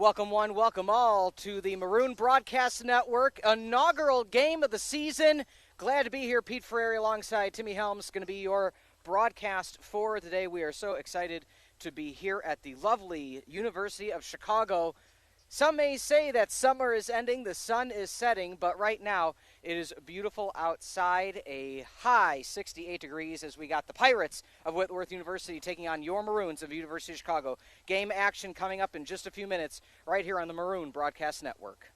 Welcome one, welcome all to the Maroon Broadcast Network inaugural game of the season. Glad to be here. Pete Ferrari alongside Timmy Helms, going to be your broadcast for today. We are so excited to be here at the lovely University of Chicago. Some may say that summer is ending, the sun is setting, but right now it is beautiful outside, a high 68 degrees as we got the Pirates of Whitworth University taking on your Maroons of University of Chicago. Game action coming up in just a few minutes right here on the Maroon Broadcast Network.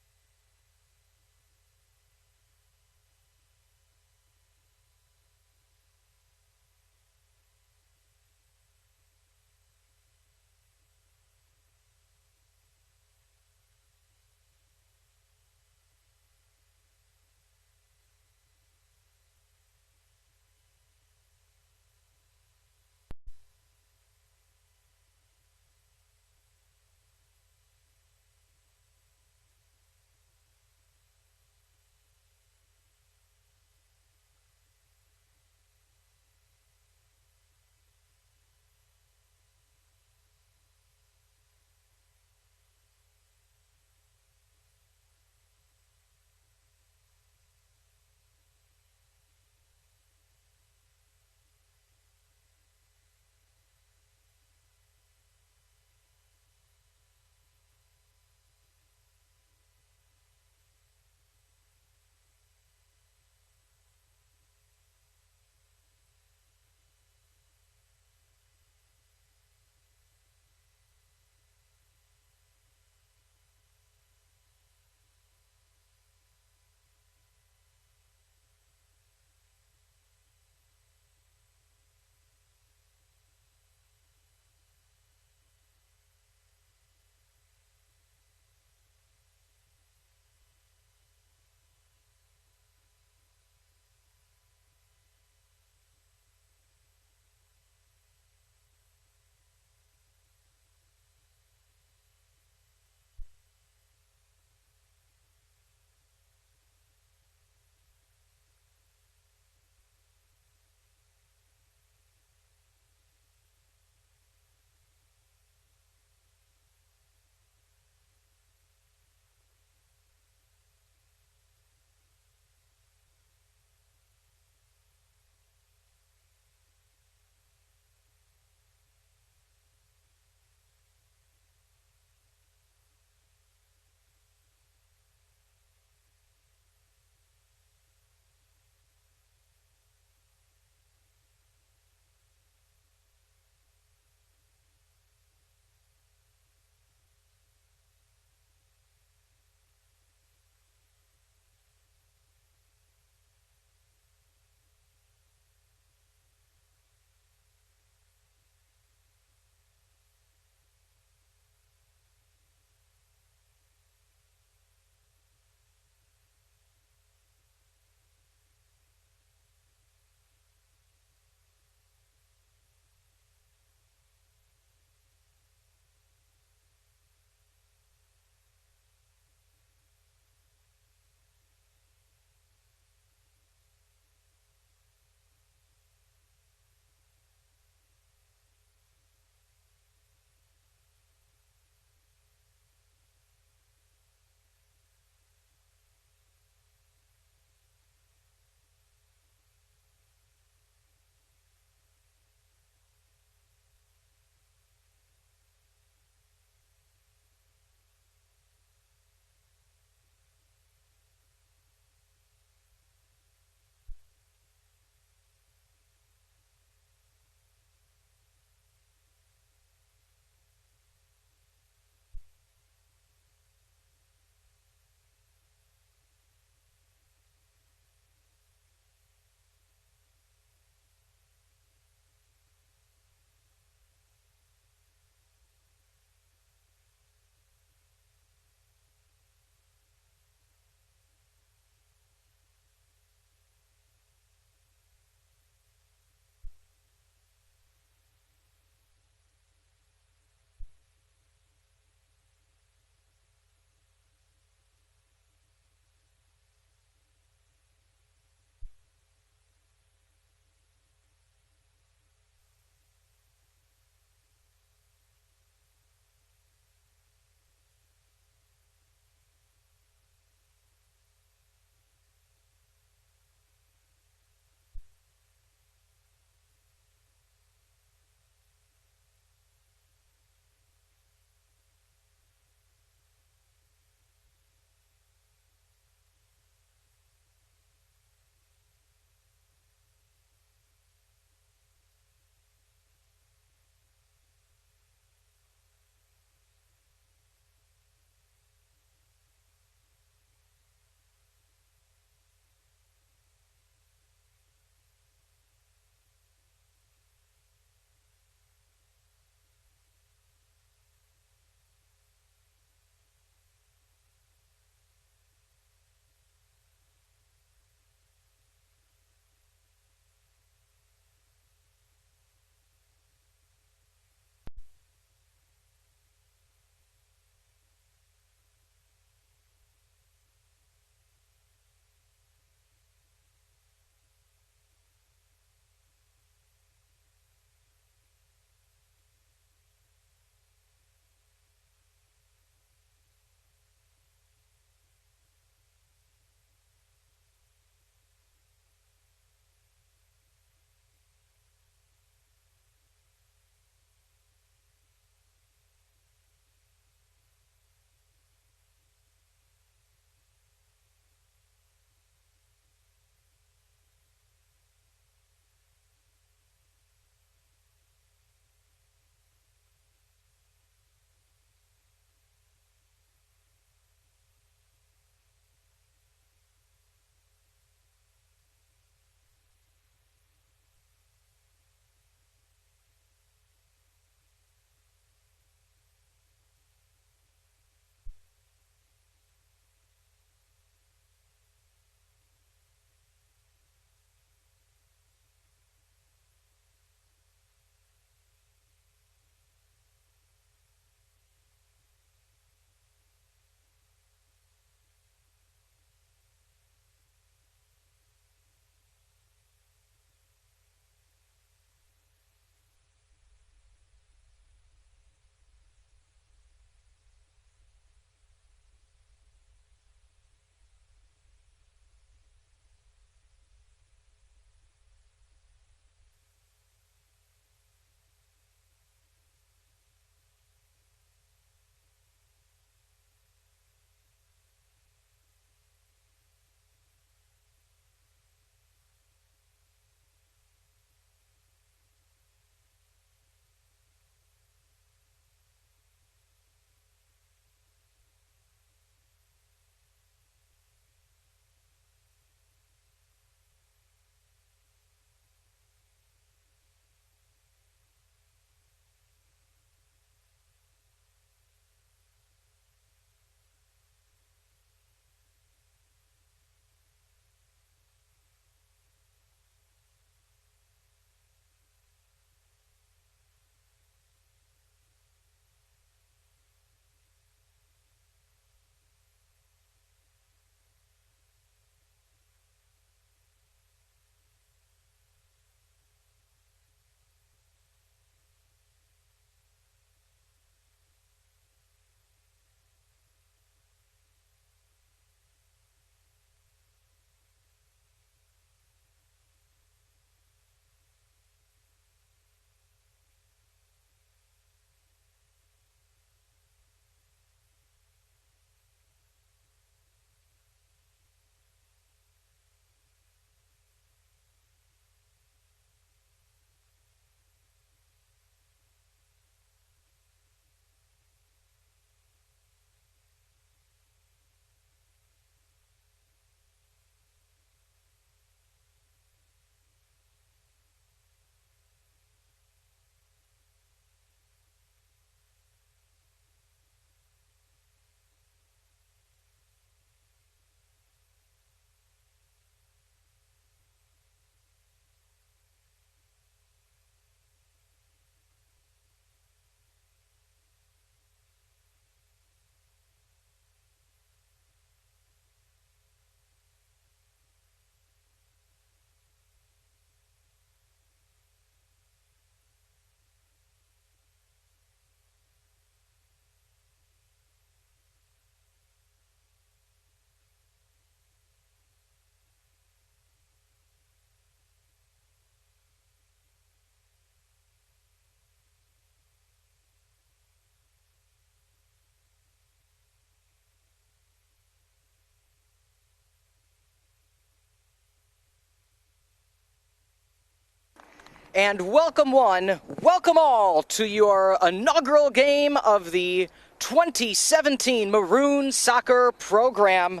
And welcome one, welcome all to your inaugural game of the 2017 Maroon Soccer program.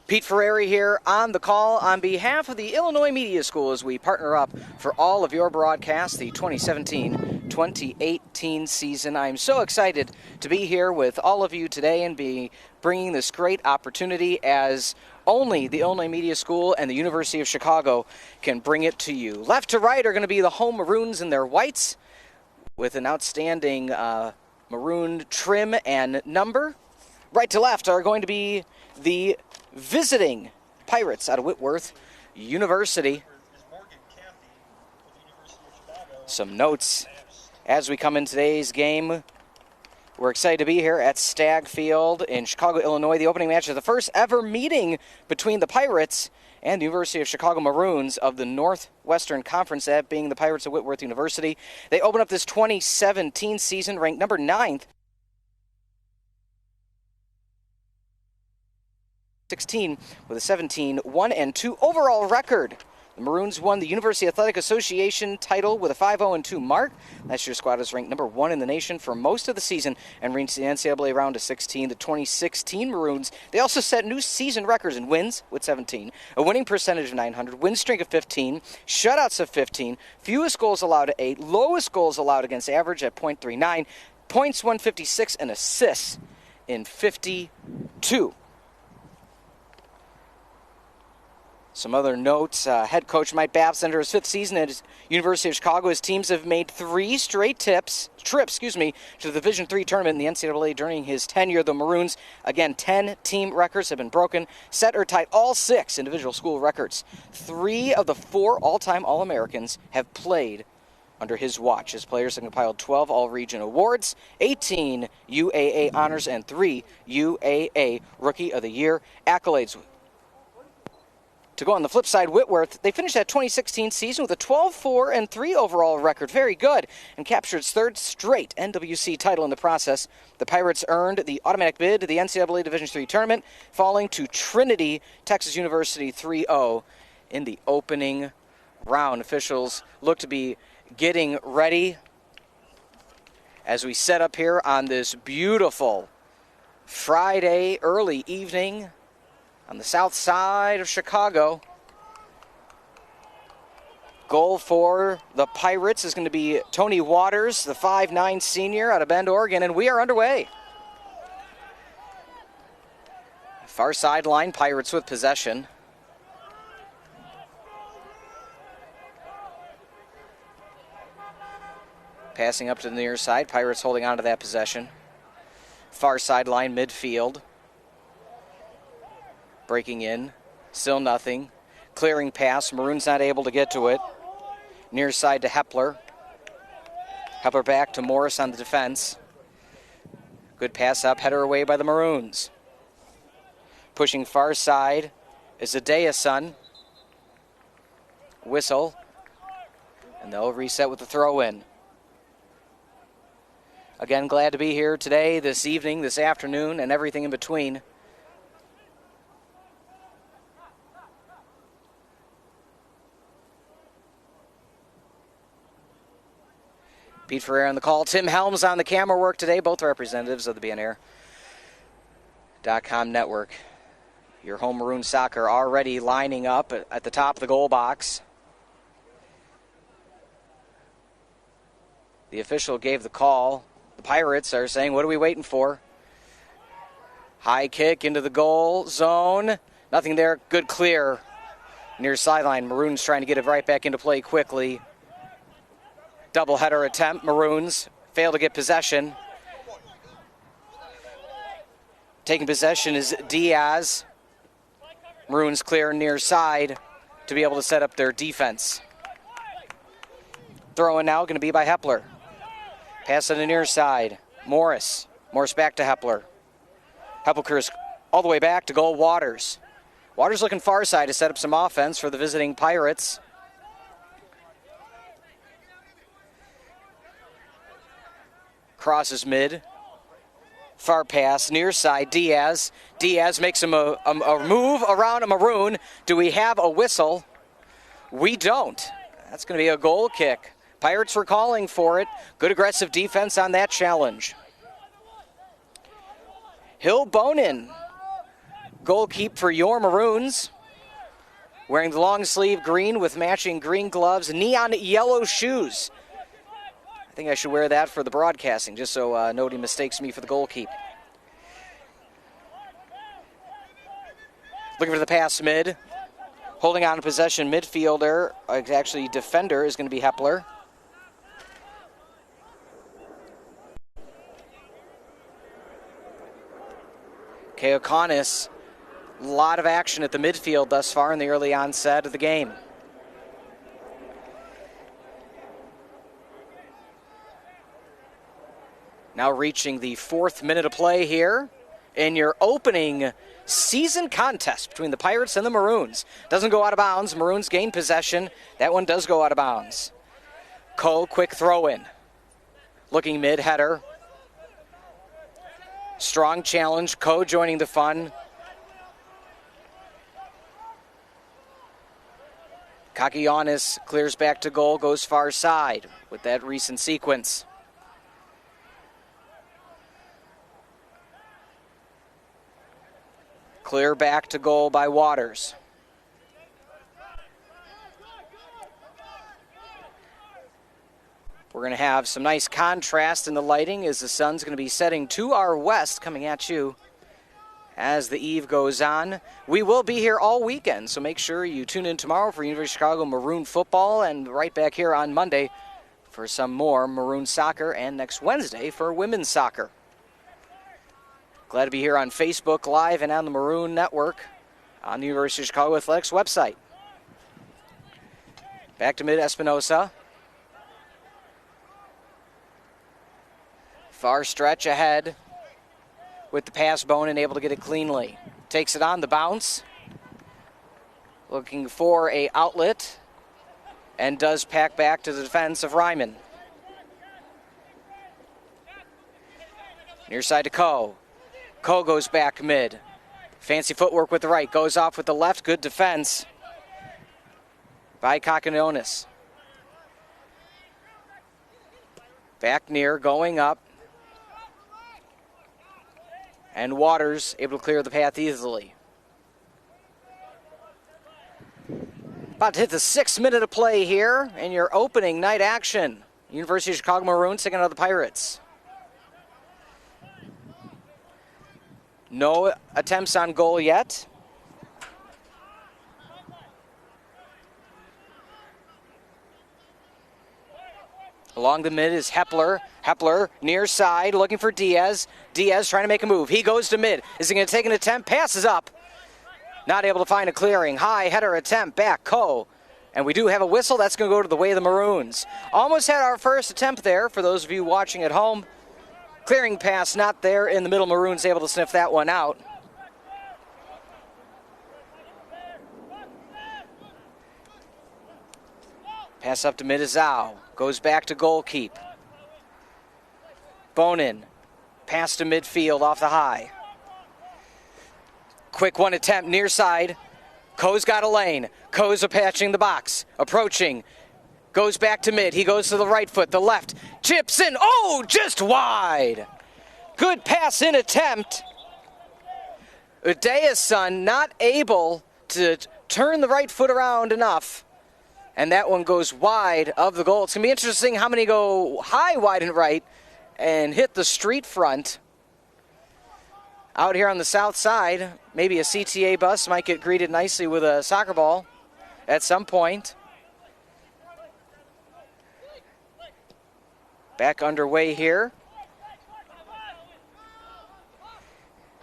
Pete Ferrari here on the call on behalf of the Illinois Media School as we partner up for all of your broadcasts, the 2017-2018 season. I'm so excited to be here with all of you today and be bringing this great opportunity as only the Illinois Media School and the University of Chicago can bring it to you. Left to right are going to be the home Maroons in their whites with an outstanding maroon trim and number. Right to left are going to be the visiting Pirates out of Whitworth University. Some notes as we come in today's game. We're excited to be here at Stagg Field in Chicago, Illinois. The opening match of the first ever meeting between the Pirates and the University of Chicago Maroons of the Northwestern Conference, that being the Pirates of Whitworth University. They open up this 2017 season ranked number 9th. 16 with a 17-1-2 overall record. The Maroons won the University Athletic Association title with a 5-0-2 mark. Last year's squad was ranked number 1 in the nation for most of the season and reached the NCAA round of 16. The 2016 Maroons, they also set new season records in wins with 17, a winning percentage of 900, win streak of 15, shutouts of 15, fewest goals allowed at 8, lowest goals allowed against average at .39, points 156, and assists in 52. Some other notes, head coach Mike Babs under his 5th season at his University of Chicago. His teams have made 3 straight trips to the Division III tournament in the NCAA during his tenure. The Maroons, again, 10 team records have been broken, set or tied all 6 individual school records. 3 of the 4 all-time All-Americans have played under his watch. His players have compiled 12 all-region awards, 18 UAA honors, and 3 UAA Rookie of the Year accolades. To go on the flip side, Whitworth, they finished that 2016 season with a 12-4-3 overall record. Very good, and captured its 3rd straight NWC title in the process. The Pirates earned the automatic bid to the NCAA Division III tournament, falling to Trinity, Texas University 3-0 in the opening round. Officials look to be getting ready as we set up here on this beautiful Friday early evening on the south side of Chicago. Goal for the Pirates is going to be Tony Waters, the 5'9 senior out of Bend, Oregon, and we are underway. Far sideline, Pirates with possession. Passing up to the near side, Pirates holding on to that possession. Far sideline, midfield. Breaking in, still nothing. Clearing pass, Maroons not able to get to it. Near side to Hepler. Hepler back to Morris on the defense. Good pass up, header away by the Maroons. Pushing far side is Adeason. Whistle. And they'll reset with the throw in. Again, glad to be here today, this evening, this afternoon, and everything in between. Pete Ferrer on the call. Tim Helms on the camera work today. Both representatives of the BNAir.com network. Your home Maroon Soccer already lining up at the top of the goal box. The official gave the call. The Pirates are saying, what are we waiting for? High kick into the goal zone. Nothing there. Good clear. Near sideline. Maroons trying to get it right back into play quickly. Doubleheader attempt. Maroons fail to get possession. Taking possession is Diaz. Maroons clear near side to be able to set up their defense. Throw in now going to be by Hepler. Pass on the near side. Morris. Morris back to Hepler. Hepler clears all the way back to goal Waters. Waters looking far side to set up some offense for the visiting Pirates. Crosses mid. Far pass, near side, Diaz. Diaz makes him a move around a Maroon. Do we have a whistle? We don't. That's going to be a goal kick. Pirates were calling for it. Good aggressive defense on that challenge. Hill Bonin, goal keep for your Maroons. Wearing the long sleeve green with matching green gloves, neon yellow shoes. I think I should wear that for the broadcasting, just so nobody mistakes me for the goal keep. Looking for the pass mid. Holding on to possession midfielder, actually defender, is going to be Hepler. Keokonis, a lot of action at the midfield thus far in the early onset of the game. Now reaching the 4th minute of play here in your opening season contest between the Pirates and the Maroons. Doesn't go out of bounds. Maroons gain possession. That one does go out of bounds. Cole, quick throw in. Looking mid, header. Strong challenge. Ko joining the fun. Kakianis clears back to goal, goes far side with that recent sequence. Clear back to goal by Waters. We're going to have some nice contrast in the lighting as the sun's going to be setting to our west, coming at you as the eve goes on. We will be here all weekend, so make sure you tune in tomorrow for University of Chicago Maroon football and right back here on Monday for some more Maroon soccer and next Wednesday for women's soccer. Glad to be here on Facebook Live and on the Maroon Network on the University of Chicago Athletics website. Back to mid Espinosa. Far stretch ahead with the pass bone and able to get it cleanly. Takes it on the bounce. Looking for a outlet and does pack back to the defense of Ryman. Near side to Ko. Ko goes back mid. Fancy footwork with the right. Goes off with the left. Good defense by Kakanionis. Back near, going up. And Waters able to clear the path easily. About to hit the 6th minute of play here in your opening night action. University of Chicago Maroons taking out the Pirates. No attempts on goal yet. Along the mid is Hepler. Hepler near side looking for Diaz. Diaz trying to make a move. He goes to mid. Is he going to take an attempt? Passes up. Not able to find a clearing. High header attempt. Back Ko. And we do have a whistle. That's going to go to the way of the Maroons. Almost had our first attempt there for those of you watching at home. Clearing pass not there in the middle. Maroons able to sniff that one out. Pass up to Midazao. Goes back to goal keep. Bonin. Pass to midfield off the high. Quick one attempt near side. Ko's got a lane. Ko's patching the box. Approaching. Goes back to mid. He goes to the right foot. The left. Chips in. Oh, just wide. Good pass in attempt. Udea's son not able to turn the right foot around enough. And that one goes wide of the goal. It's going to be interesting how many go high, wide, and right and hit the street front. Out here on the south side, maybe a CTA bus might get greeted nicely with a soccer ball at some point. Back underway here.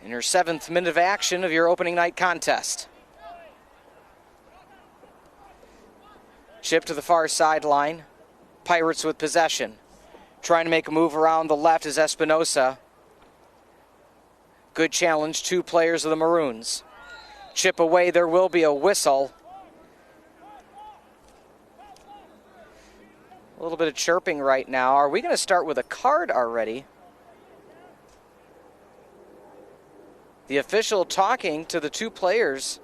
In your 7th minute of action of your opening night contest. Chip to the far sideline. Pirates with possession. Trying to make a move around the left is Espinosa. Good challenge, 2 players of the Maroons. Chip away, there will be a whistle. A little bit of chirping right now. Are we going to start with a card already? The official talking to the 2 players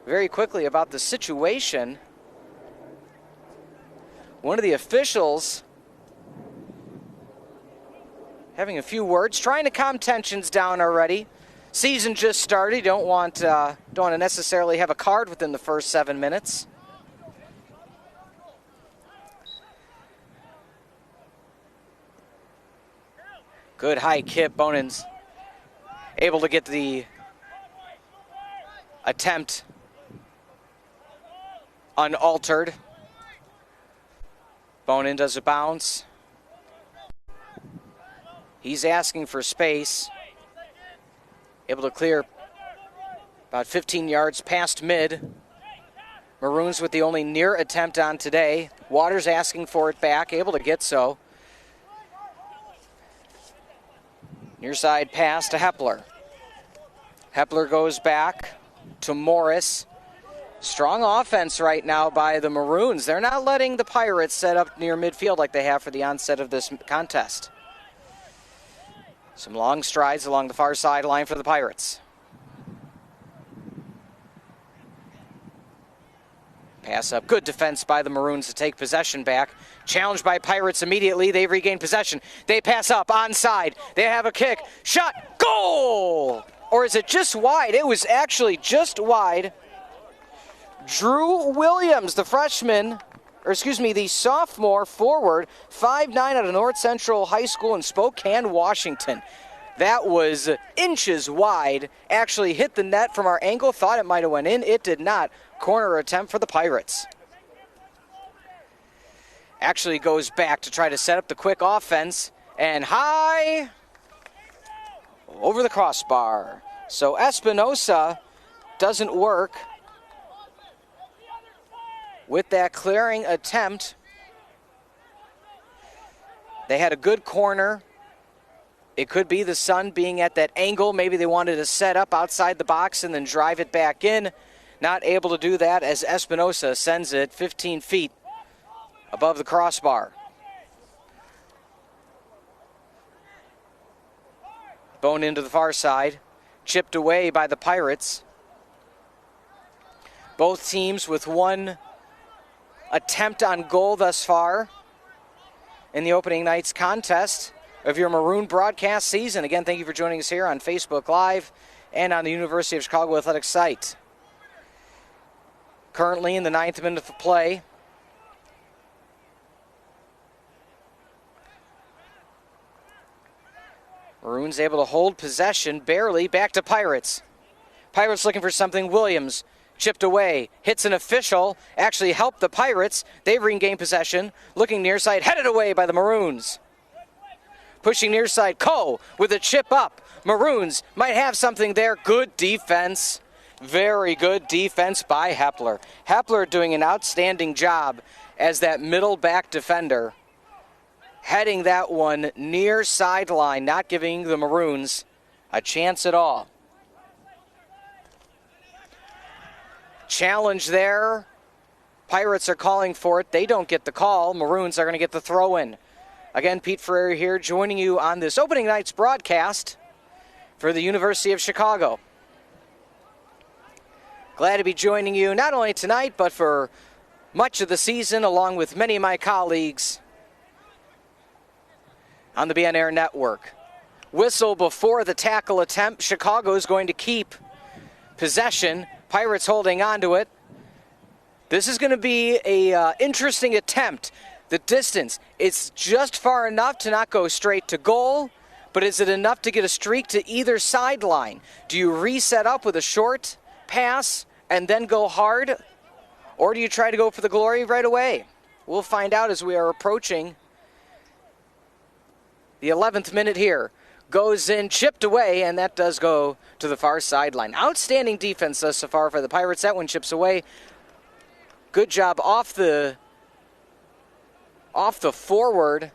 very quickly about the situation. One of the officials having a few words, trying to calm tensions down already. Season just started. You don't want to necessarily have a card within the first 7 minutes. Good high kick. Bonin's able to get the attempt unaltered. Bonin does a bounce. He's asking for space. Able to clear about 15 yards past mid. Maroons with the only near attempt on today. Waters asking for it back, able to get so. Near side pass to Hepler. Hepler goes back to Morris. Strong offense right now by the Maroons. They're not letting the Pirates set up near midfield like they have for the onset of this contest. Some long strides along the far sideline for the Pirates. Pass up. Good defense by the Maroons to take possession back. Challenged by Pirates immediately. They regain possession. They pass up onside. They have a kick. Shot. Goal! Or is it just wide? It was actually just wide. Drew Williams, the sophomore forward, 5'9" out of North Central High School in Spokane, Washington. That was inches wide. Actually hit the net from our angle. Thought it might have went in. It did not. Corner attempt for the Pirates. Actually goes back to try to set up the quick offense. And high over the crossbar. So Espinosa doesn't work with that clearing attempt. They had a good corner. It could be the sun being at that angle. Maybe they wanted to set up outside the box and then drive it back in. Not able to do that as Espinosa sends it 15 feet above the crossbar. Bone into the far side. Chipped away by the Pirates. Both teams with one attempt on goal thus far in the opening night's contest of your Maroon broadcast season. Again, thank you for joining us here on Facebook Live and on the University of Chicago Athletics site. Currently in the 9th minute of play. Maroons able to hold possession barely. Back to Pirates. Pirates looking for something. Williams chipped away. Hits an official. Actually helped the Pirates. They regain possession. Looking near side. Headed away by the Maroons. Pushing near side. Coe with a chip up. Maroons might have something there. Good defense. Very good defense by Hepler. Hepler doing an outstanding job as that middle back defender. Heading that one near sideline, not giving the Maroons a chance at all. Challenge there. Pirates are calling for it. They don't get the call. Maroons are going to get the throw in. Again, Pete Ferreri here joining you on this opening night's broadcast for the University of Chicago. Glad to be joining you not only tonight, but for much of the season, along with many of my colleagues on the BN Air Network. Whistle before the tackle attempt. Chicago is going to keep possession. Pirates holding on to it. This is going to be a interesting attempt. The distance, it's just far enough to not go straight to goal, but is it enough to get a streak to either sideline? Do you reset up with a short pass and then go hard, or do you try to go for the glory right away? We'll find out as we are approaching the 11th minute here. Goes in, chipped away, and that does go to the far sideline. Outstanding defense thus so far for the Pirates. That one chips away. Good job off the forward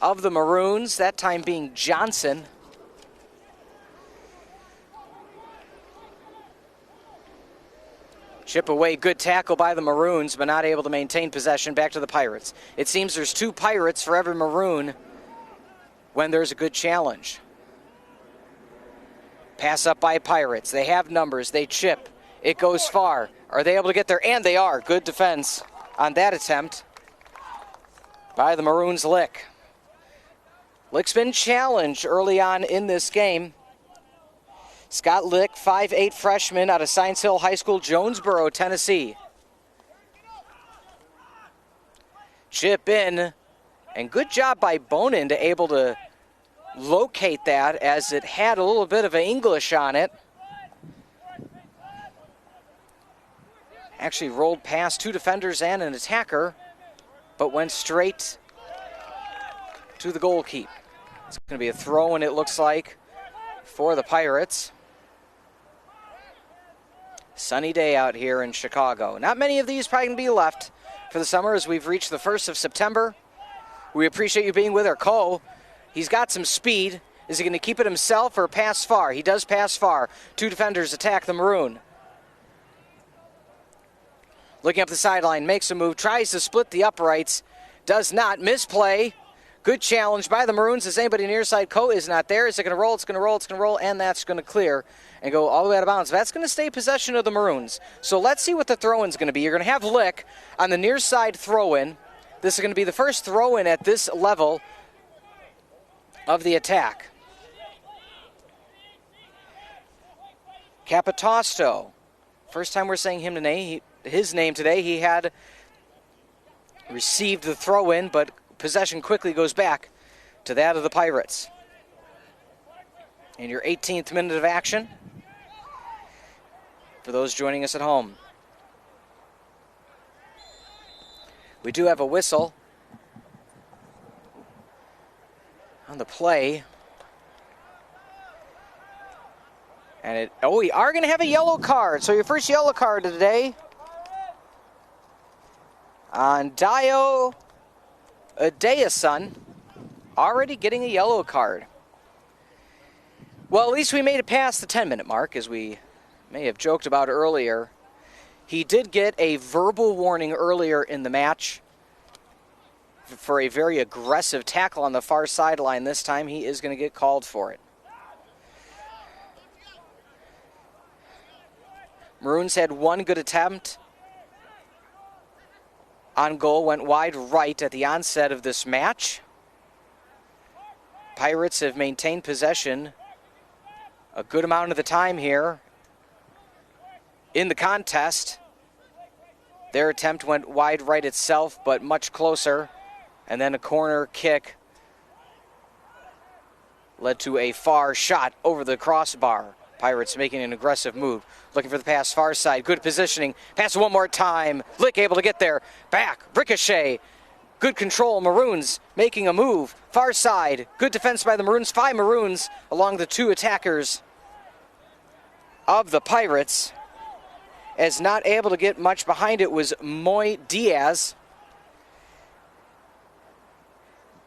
of the Maroons, that time being Johnson. Chip away, good tackle by the Maroons, but not able to maintain possession. Back to the Pirates. It seems there's 2 Pirates for every Maroon when there's a good challenge. Pass up by Pirates. They have numbers. They chip. It goes far. Are they able to get there? And they are. Good defense on that attempt. by the Maroons. Lick. Lick's been challenged early on in this game. Scott Lick, 5'8" freshman out of Science Hill High School, Jonesboro, Tennessee. Chip in, and good job by Bonin to able to locate that as it had a little bit of an English on it. Actually rolled past two defenders and an attacker, but went straight to the goal keep. It's going to be a throw-in, it looks like, for the Pirates. Sunny day out here in Chicago. Not many of these probably going to be left for the summer as we've reached the 1st of September. We appreciate you being with our Cole. He's got some speed. Is he going to keep it himself or pass far? He does pass far. Two defenders attack the Maroon. Looking up the sideline, makes a move, tries to split the uprights, does not. Misplay. Good challenge by the Maroons. Is anybody near side? Coe is not there. Is it going to roll? It's going to roll. It's going to roll, and that's going to clear and go all the way out of bounds. That's going to stay possession of the Maroons. So let's see what the throw-in's going to be. You're going to have Lick on the near side throw-in. This is going to be the first throw-in at this level of the attack. Capitosto. First time we're saying his name today. He had received the throw-in, but possession quickly goes back to that of the Pirates. In your 18th minute of action, for those joining us at home. We do have a whistle on the play. And we are going to have a yellow card. So your first yellow card of the day on Dio Adeason, already getting a yellow card. Well, at least we made it past the 10-minute mark, as we may have joked about earlier. He did get a verbal warning earlier in the match for a very aggressive tackle on the far sideline. This time he is going to get called for it. Maroons had one good attempt on goal, went wide right at the onset of this match. Pirates have maintained possession a good amount of the time here in the contest. Their attempt went wide right itself, but much closer. And then a corner kick led to a far shot over the crossbar. Pirates making an aggressive move. Looking for the pass far side. Good positioning. Pass one more time. Lick able to get there. Back. Ricochet. Good control. Maroons making a move. Far side. Good defense by the Maroons. 5 Maroons along the 2 attackers of the Pirates. As not able to get much behind it was Moy Diaz.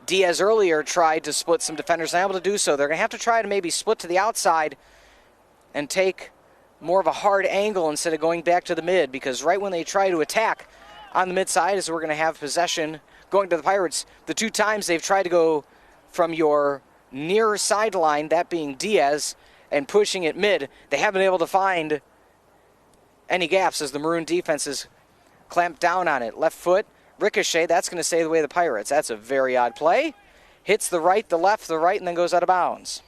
Diaz earlier tried to split some defenders, unable to do so. They're going to have to try to maybe split to the outside and take more of a hard angle instead of going back to the mid, because right when they try to attack on the mid side is we're going to have possession going to the Pirates. The 2 times they've tried to go from your near sideline, that being Diaz, and pushing it mid, they haven't been able to find any gaps as the Maroon defense is clamped down on it. Left foot, ricochet, that's going to stay the way of the Pirates. That's a very odd play. Hits the right, the left, the right, and then goes out of bounds.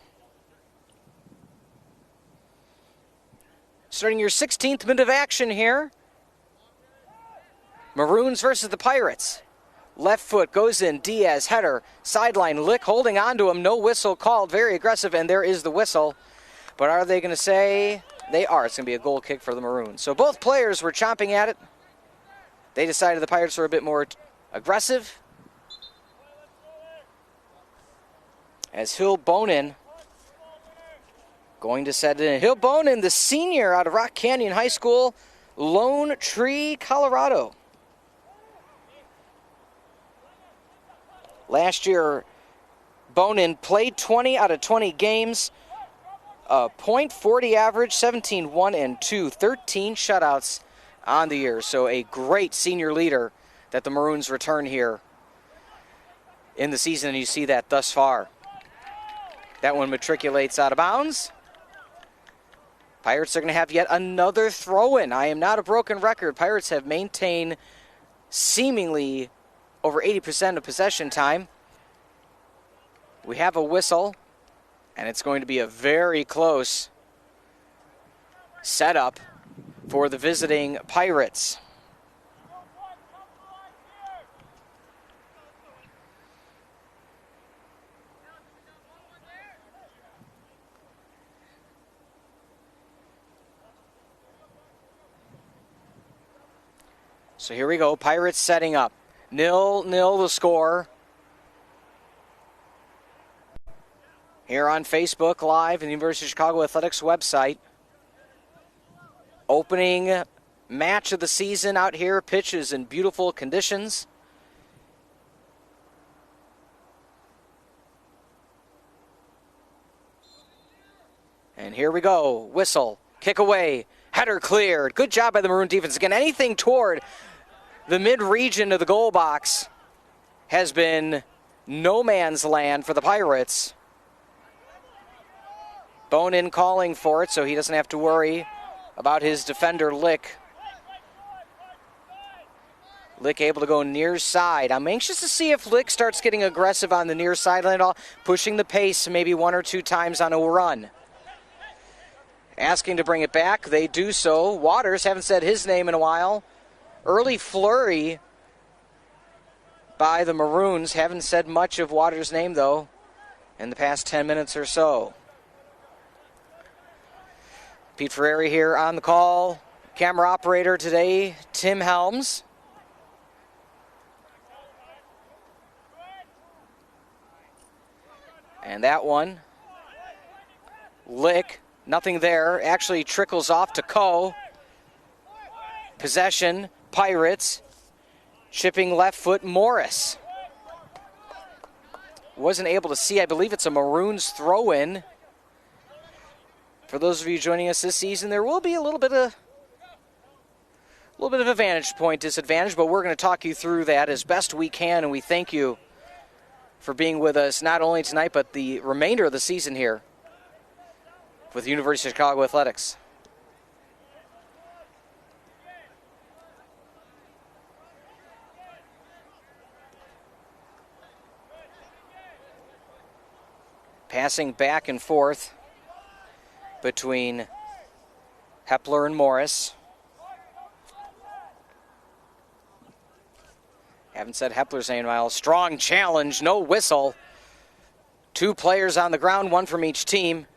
Starting your 16th minute of action here. Maroons versus the Pirates. Left foot goes in, Diaz, header, sideline, Lick holding on to him, no whistle called, very aggressive, and there is the whistle. But are they going to say? They are. It's going to be a goal kick for the Maroons. So both players were chomping at it. They decided the Pirates were a bit more aggressive. As Hill Bonin going to set it in. Hill Bonin, the senior out of Rock Canyon High School, Lone Tree, Colorado. Last year, Bonin played 20 out of 20 games, .40 average, 17-1-2, 13 shutouts on the year. So a great senior leader that the Maroons return here in the season, and you see that thus far. That one matriculates out of bounds. Pirates are going to have yet another throw-in. I am not a broken record. Pirates have maintained seemingly over 80% of possession time. We have a whistle, and it's going to be a very close setup for the visiting Pirates. So here we go, Pirates setting up. 0-0 the score. Here on Facebook Live and the University of Chicago Athletics website. Opening match of the season out here. Pitches in beautiful conditions. And here we go. Whistle. Kick away. Header cleared. Good job by the Maroon defense. Again, anything toward the mid-region of the goal box has been no man's land for the Pirates. Bonin calling for it so he doesn't have to worry about his defender, Lick. Lick able to go near side. I'm anxious to see if Lick starts getting aggressive on the near sideline at all, pushing the pace maybe one or two times on a run. Asking to bring it back. They do so. Waters, haven't said his name in a while. Early flurry by the Maroons. Haven't said much of Waters' name, though, in the past 10 minutes or so. Pete Ferreri here on the call. Camera operator today, Tim Helms. And that one, Lick, nothing there. Actually trickles off to Coe. Possession, Pirates. Chipping left foot, Morris. Wasn't able to see. I believe it's a Maroons throw-in. For those of you joining us this season, there will be a little bit of a vantage point disadvantage, but we're going to talk you through that as best we can, and we thank you for being with us not only tonight, but the remainder of the season here with the University of Chicago Athletics. Passing back and forth between Hepler and Morris. Haven't said Hepler's name in a while. Strong challenge, no whistle. Two players on the ground, one from each team.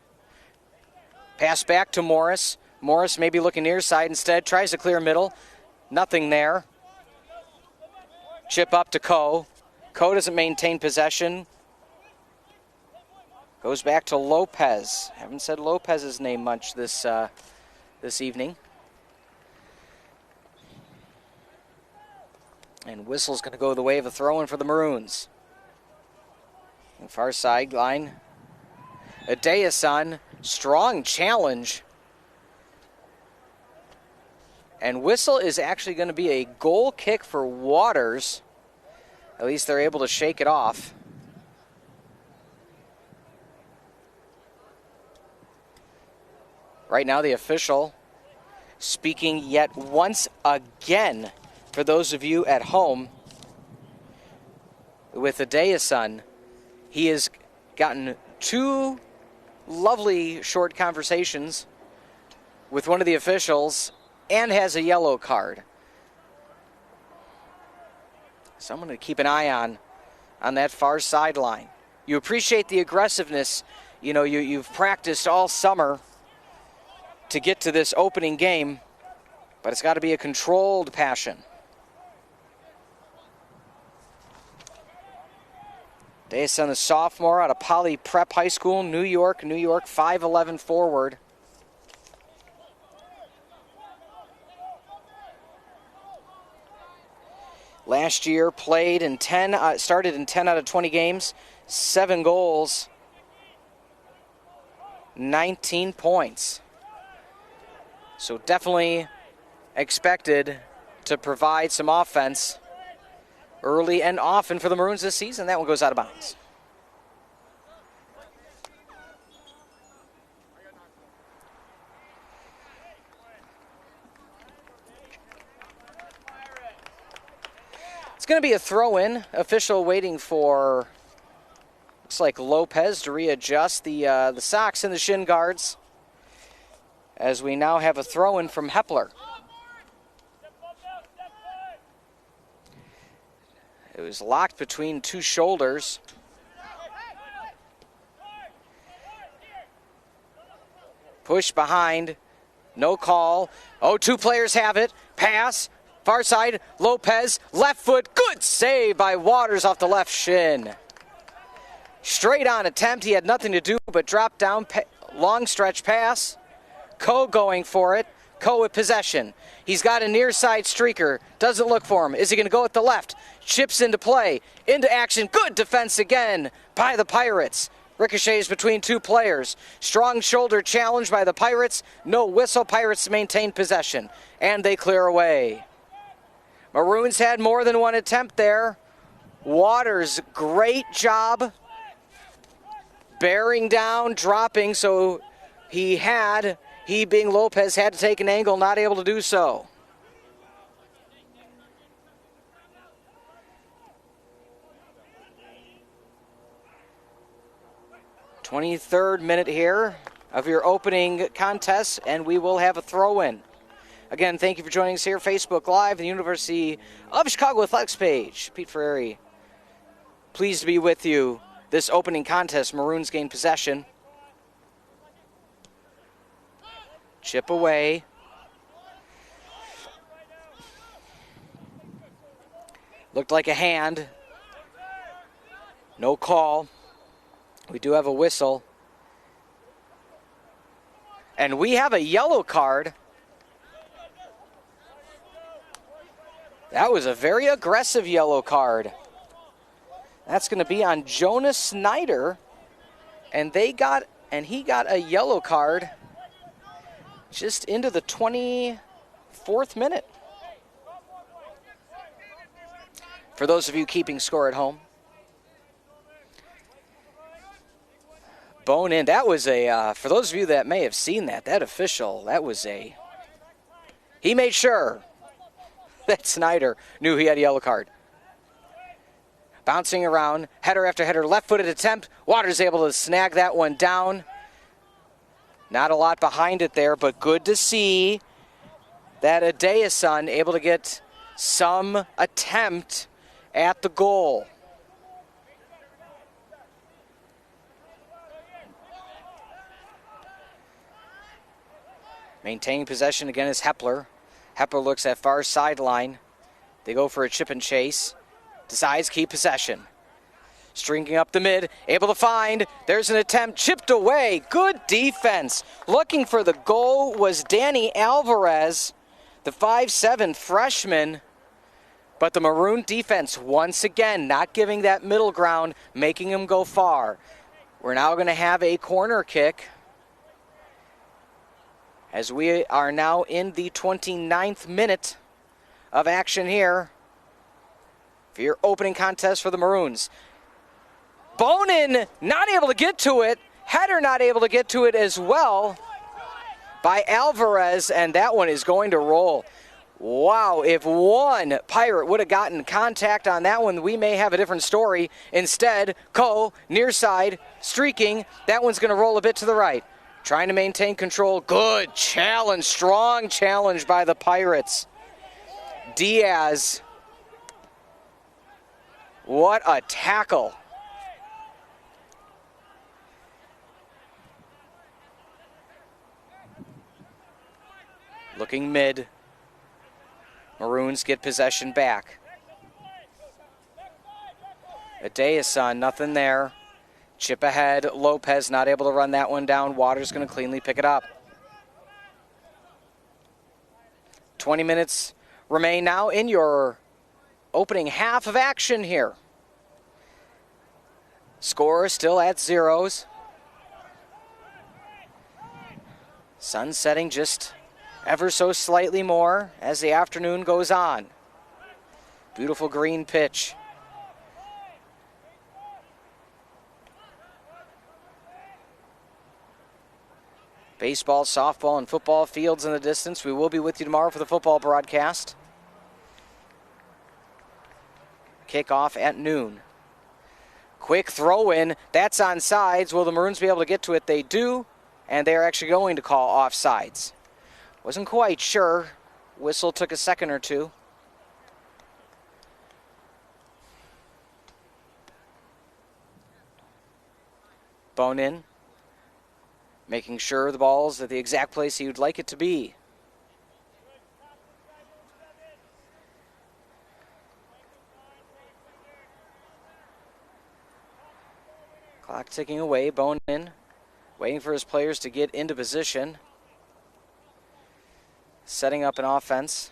Pass back to Morris. Morris maybe looking near side instead. Tries to clear middle. Nothing there. Chip up to Coe. Coe doesn't maintain possession. Goes back to Lopez. Haven't said Lopez's name much this evening. And whistle's going to go the way of a throw-in for the Maroons. And far sideline. Adeason, strong challenge. And whistle is actually going to be a goal kick for Waters. At least they're able to shake it off. Right now, the official speaking yet once again for those of you at home with Adeason. He has gotten two lovely short conversations with one of the officials and has a yellow card. So I'm going to keep an eye on that far sideline. You appreciate the aggressiveness. You know, you've practiced all summer to get to this opening game, but it's got to be a controlled passion. Dason, the sophomore out of Poly Prep High School, New York, 5'11" forward. Last year played in started in 10 out of 20 games, 7 goals, 19 points. So definitely expected to provide some offense early and often for the Maroons this season. That one goes out of bounds. It's going to be a throw-in. Official waiting for, looks like Lopez to readjust the socks and the shin guards, as we now have a throw-in from Hepler. It was locked between two shoulders. Push behind. No call. Oh, two players have it. Pass. Far side. Lopez. Left foot. Good save by Waters off the left shin. Straight on attempt. He had nothing to do but drop down. Long stretch pass. Coe going for it. Coe with possession. He's got a near side streaker. Doesn't look for him. Is he going to go with the left? Chips into play. Into action. Good defense again by the Pirates. Ricochets between two players. Strong shoulder challenge by the Pirates. No whistle. Pirates maintain possession. And they clear away. Maroons had more than one attempt there. Waters, great job bearing down, dropping, so he being Lopez, had to take an angle, not able to do so. "23rd minute here of your opening contest, and we will have a throw-in." Again, thank you for joining us here, Facebook Live, the University of Chicago Athletics page. Pete Ferrari, pleased to be with you. This opening contest, Maroons gain possession. Chip away. Looked like a hand. No call. We do have a whistle. And we have a yellow card. That was a very aggressive yellow card. That's going to be on Jonas Snyder. And he got a yellow card just into the 24th minute. For those of you keeping score at home. Bone in. That was for those of you that may have seen that official, he made sure that Snyder knew he had a yellow card. Bouncing around, header after header, left-footed attempt. Waters able to snag that one down. Not a lot behind it there, but good to see that Adeason able to get some attempt at the goal. Maintaining possession again is Hepler. Hepler looks at far sideline. They go for a chip and chase. Decides keep possession. Stringing up the mid, able to find. There's an attempt, chipped away. Good defense. Looking for the goal was Danny Alvarez, the 5'7" freshman. But the Maroon defense, once again, not giving that middle ground, making him go far. We're now going to have a corner kick, as we are now in the 29th minute of action here for your opening contest for the Maroons. Bonin not able to get to it. Header not able to get to it as well by Alvarez, and that one is going to roll. Wow, if one Pirate would have gotten contact on that one, we may have a different story. Instead, Coe, near side, streaking. That one's going to roll a bit to the right. Trying to maintain control. Good challenge, strong challenge by the Pirates. Diaz. What a tackle. Looking mid. Maroons get possession back. Adeason, nothing there. Chip ahead. Lopez not able to run that one down. Waters going to cleanly pick it up. 20 minutes remain now in your opening half of action here. Score still at zeros. Sun setting just ever so slightly more as the afternoon goes on. Beautiful green pitch. Baseball, softball, and football fields in the distance. We will be with you tomorrow for the football broadcast. Kickoff at noon. Quick throw in. That's on sides. Will the Maroons be able to get to it? They do. And they're actually going to call offsides. Wasn't quite sure. Whistle took a second or two. Bone in. Making sure the ball's at the exact place he would like it to be. Clock ticking away. Bone in. Waiting for his players to get into position. Setting up an offense.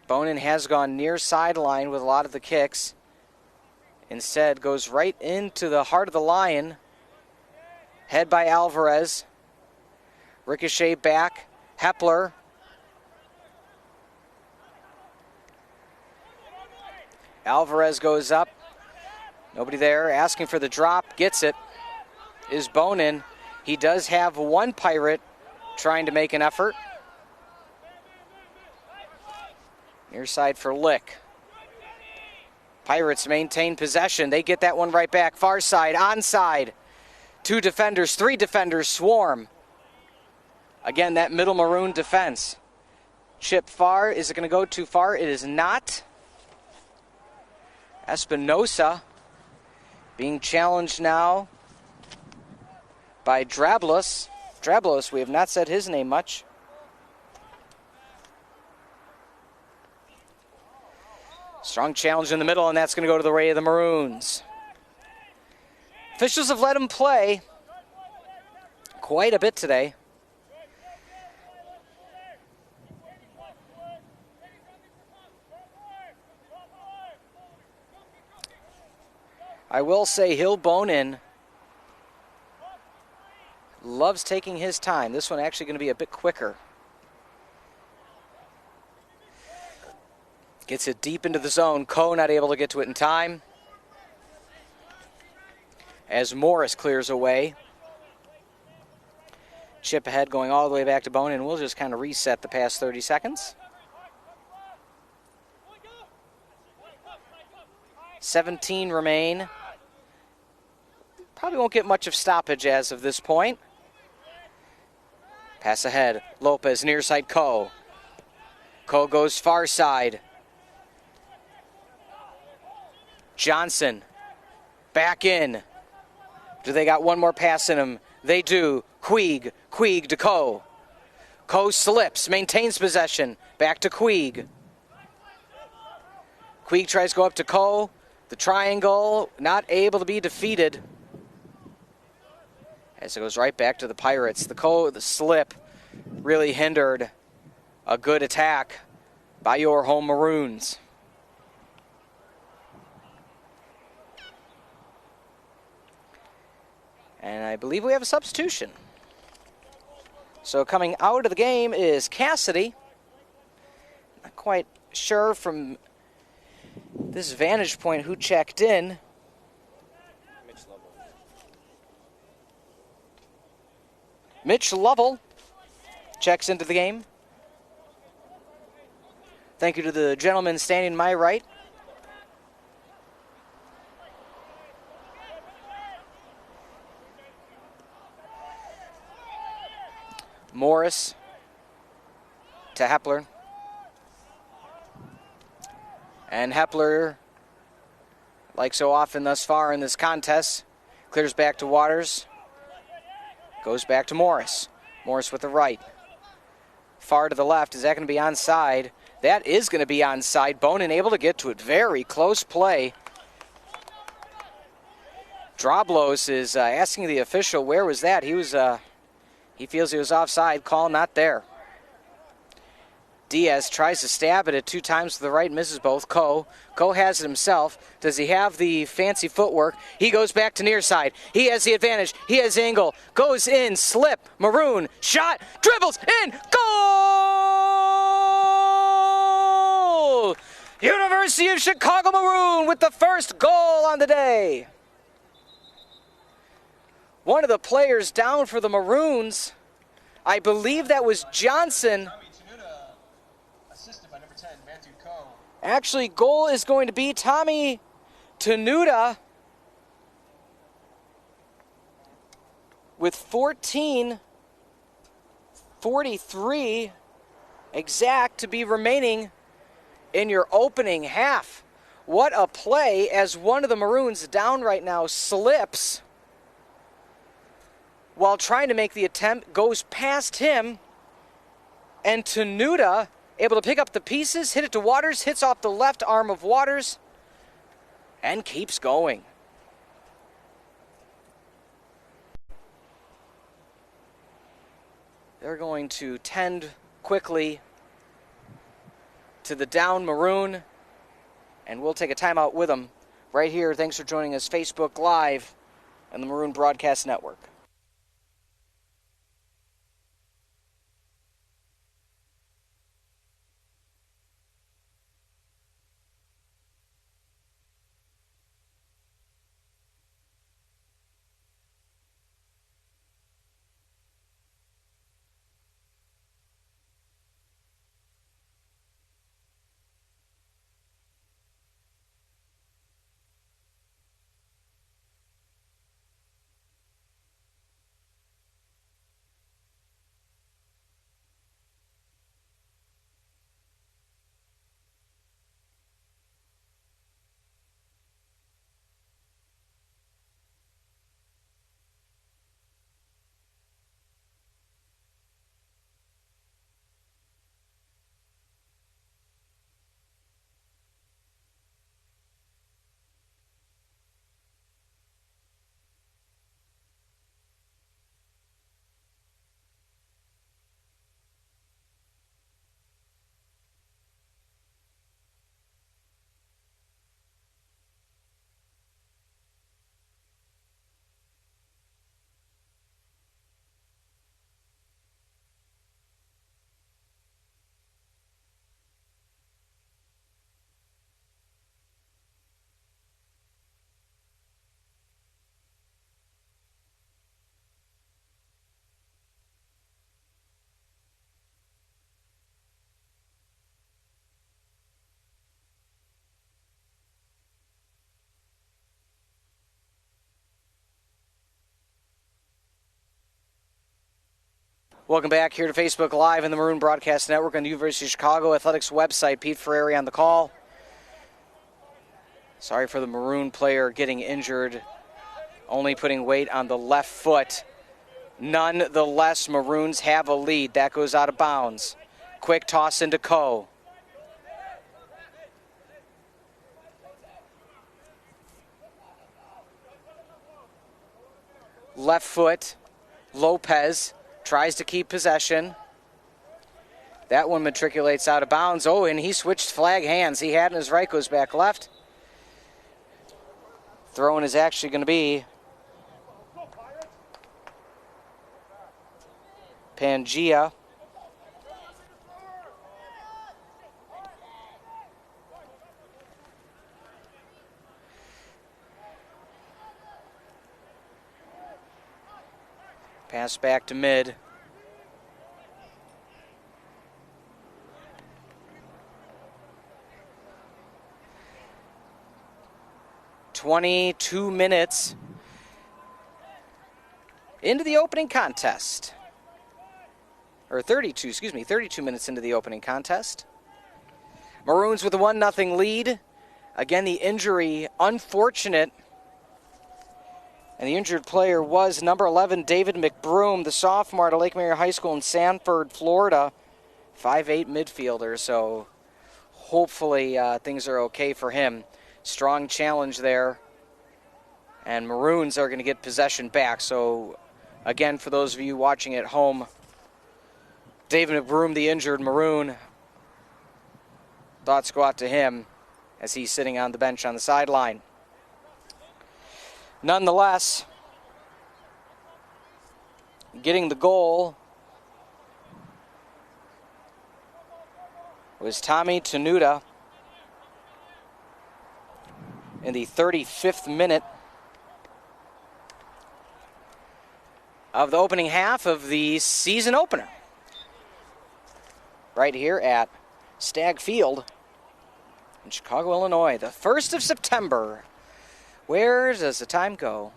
Bonin has gone near sideline with a lot of the kicks. Instead, goes right into the heart of the Lion. Head by Alvarez. Ricochet back. Hepler. Alvarez goes up. Nobody there. Asking for the drop. Gets it. Is Bonin. He does have one Pirate trying to make an effort. Near side for Lick. Pirates maintain possession. They get that one right back. Far side, onside. 2 defenders, 3 defenders swarm. Again, that middle Maroon defense. Chip far. Is it going to go too far? It is not. Espinosa being challenged now by Drablos. Drablos, we have not said his name much. Strong challenge in the middle, and that's going to go to the way of the Maroons. Officials have let him play quite a bit today. I will say Hill Bonin loves taking his time. This one actually going to be a bit quicker. Gets it deep into the zone. Coe not able to get to it in time. As Morris clears away. Chip ahead going all the way back to Bonin. We'll just kind of reset the past 30 seconds. 17 remain. Probably won't get much of stoppage as of this point. Pass ahead. Lopez near side Coe. Coe goes far side. Johnson back in. Do they got one more pass in him? They do. Queeg to Coe. Coe slips, maintains possession. Back to Queeg. Queeg tries to go up to Coe. The triangle, not able to be defeated. As it goes right back to the Pirates. The slip really hindered a good attack by your home Maroons. And I believe we have a substitution. So coming out of the game is Cassidy. Not quite sure from this vantage point who checked in. Mitch Lovell checks into the game. Thank you to the gentleman standing to my right. Morris to Hepler. And Hepler, like so often thus far in this contest, clears back to Waters. Goes back to Morris. Morris with the right. Far to the left. Is that going to be onside? That is going to be onside. Bonin able to get to it. Very close play. Drablos is asking the official where was that. He feels he was offside. Call not there. Diaz tries to stab at it 2 times to the right, misses both. Coe has it himself. Does he have the fancy footwork? He goes back to near side. He has the advantage. He has angle. Goes in, slip, Maroon, shot, dribbles, in, goal! University of Chicago Maroon with the first goal on the day. One of the players down for the Maroons, I believe that was Johnson. Actually, goal is going to be Tommy Tenuta with 14:43 exact to be remaining in your opening half. What a play as one of the Maroons down right now slips while trying to make the attempt, goes past him, and Tenuta able to pick up the pieces, hit it to Waters, hits off the left arm of Waters, and keeps going. They're going to tend quickly to the down Maroon, and we'll take a timeout with them right here. Thanks for joining us Facebook Live and the Maroon Broadcast Network. Welcome back here to Facebook Live and the Maroon Broadcast Network on the University of Chicago Athletics website. Pete Ferrari on the call. Sorry for the Maroon player getting injured, only putting weight on the left foot. Nonetheless, Maroons have a lead. That goes out of bounds. Quick toss into Coe. Left foot, Lopez tries to keep possession. That one matriculates out of bounds. Oh, and he switched flag hands. He had in his right, goes back left. Throwing is actually going to be Pangea. Pass back to mid. "22 minutes into the opening contest. Or 32 minutes into the opening contest. Maroons with a 1-0 lead. Again, the injury, unfortunate. And the injured player was number 11, David McBroom, the sophomore at Lake Mary High School in Sanford, Florida. 5'8" midfielder, so hopefully things are okay for him. Strong challenge there. And Maroons are going to get possession back. So, again, for those of you watching at home, David McBroom, the injured Maroon, thoughts go out to him as he's sitting on the bench on the sideline. Nonetheless, getting the goal was Tommy Tenuta in the 35th minute of the opening half of the season opener. Right here at Stagg Field in Chicago, Illinois. The 1st of September. Where does the time go?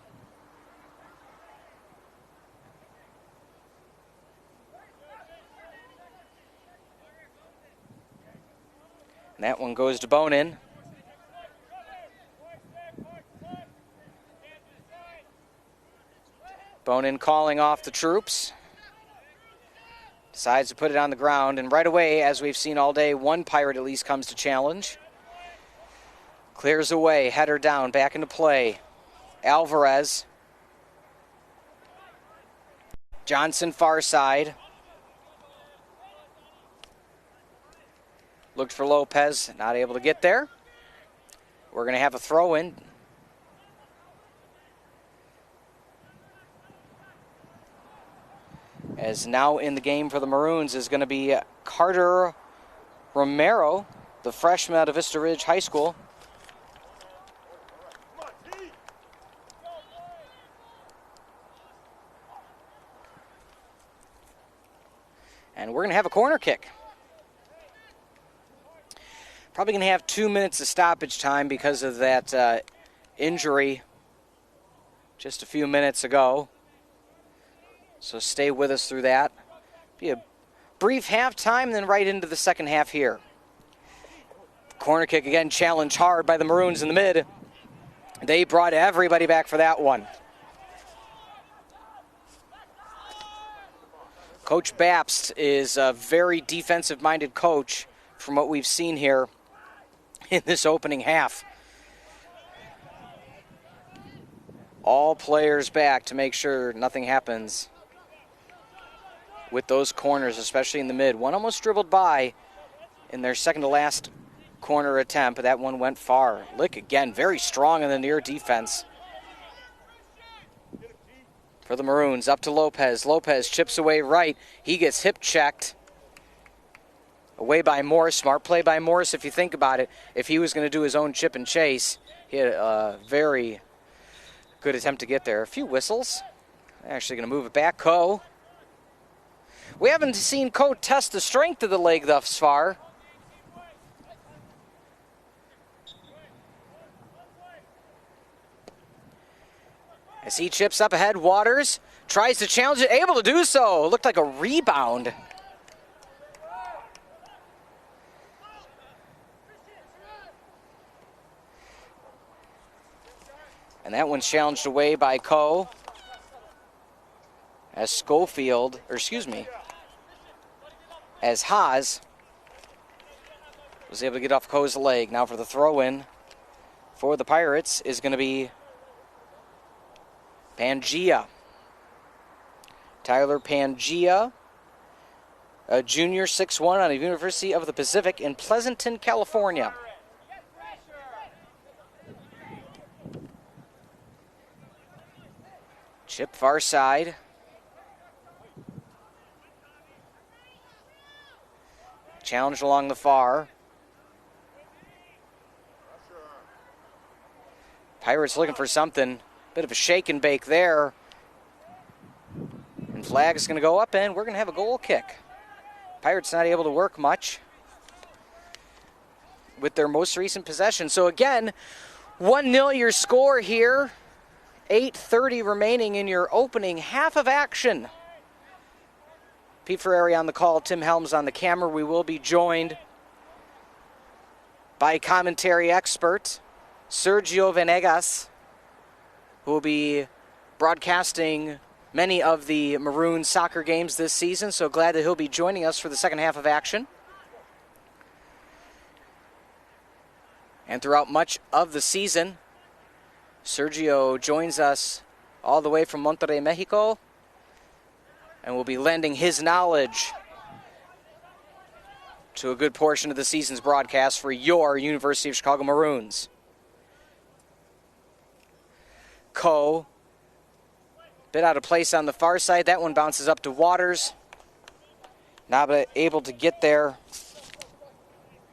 And that one goes to Bonin. Bonin calling off the troops. Decides to put it on the ground, and right away, as we've seen all day, one Pirate at least comes to challenge. Clears away, header down, back into play. Alvarez. Johnson far side. Looked for Lopez, not able to get there. We're going to have a throw in. As now in the game for the Maroons is going to be Carter Romero, the freshman out of Vista Ridge High School. And we're going to have a corner kick. Probably going to have 2 minutes of stoppage time because of that injury just a few minutes ago. So stay with us through that. Be a brief halftime, then right into the second half here. Corner kick again, challenged hard by the Maroons in the mid. They brought everybody back for that one. Coach Babst is a very defensive-minded coach from what we've seen here in this opening half. All players back to make sure nothing happens with those corners, especially in the mid. One almost dribbled by in their second to last corner attempt, but that one went far. Lick again, very strong in the near defense for the Maroons. Up to Lopez. Lopez chips away right. He gets hip checked. Away by Morris. Smart play by Morris if you think about it. If he was going to do his own chip and chase, he had a very good attempt to get there. A few whistles. Actually going to move it back. Coe. We haven't seen Coe test the strength of the leg thus far. As he chips up ahead, Waters tries to challenge it, able to do so. It looked like a rebound. And that one's challenged away by Coe. As as Haas was able to get off Coe's leg. Now for the throw-in for the Pirates is going to be Pangia. Tyler Pangia, a junior, 6'1", out of University of the Pacific in Pleasanton, California. Chip far side. Challenged along the far. Pirates looking for something. Bit of a shake and bake there. And flag is going to go up, and we're going to have a goal kick. Pirates not able to work much with their most recent possession. So again, 1-0 your score here. 8:30 remaining in your opening half of action. Pete Ferrari on the call, Tim Helms on the camera. We will be joined by commentary expert Sergio Venegas, who will be broadcasting many of the Maroon soccer games this season. So glad that he'll be joining us for the second half of action. And throughout much of the season, Sergio joins us all the way from Monterrey, Mexico, and will be lending his knowledge to a good portion of the season's broadcast for your University of Chicago Maroons. Coe, bit out of place on the far side. That one bounces up to Waters. Not able to get there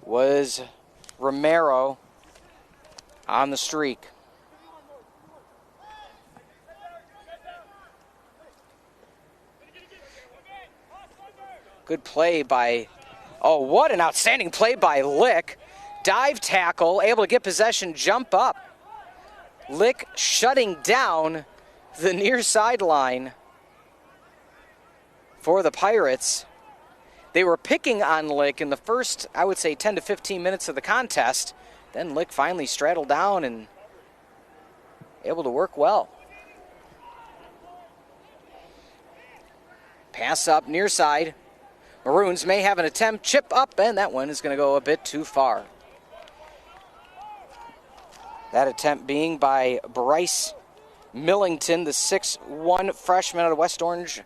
was Romero on the streak. Good play by, oh, what an outstanding play by Lick. Dive tackle, able to get possession, jump up. Lick shutting down the near sideline for the Pirates. They were picking on Lick in the first, I would say, 10 to 15 minutes of the contest. Then Lick finally straddled down and able to work well. Pass up near side. Maroons may have an attempt, chip up, and that one is going to go a bit too far. That attempt being by Bryce Millington, the 6'1" freshman out of West Orange,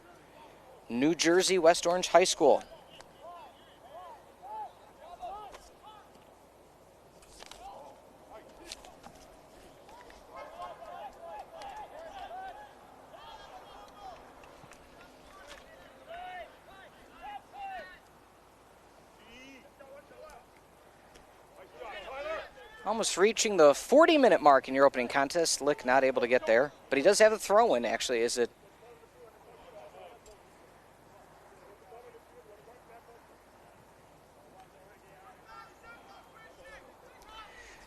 New Jersey, West Orange High School. Almost reaching the 40-minute mark in your opening contest. Lick not able to get there, but he does have a throw-in, actually. Is it?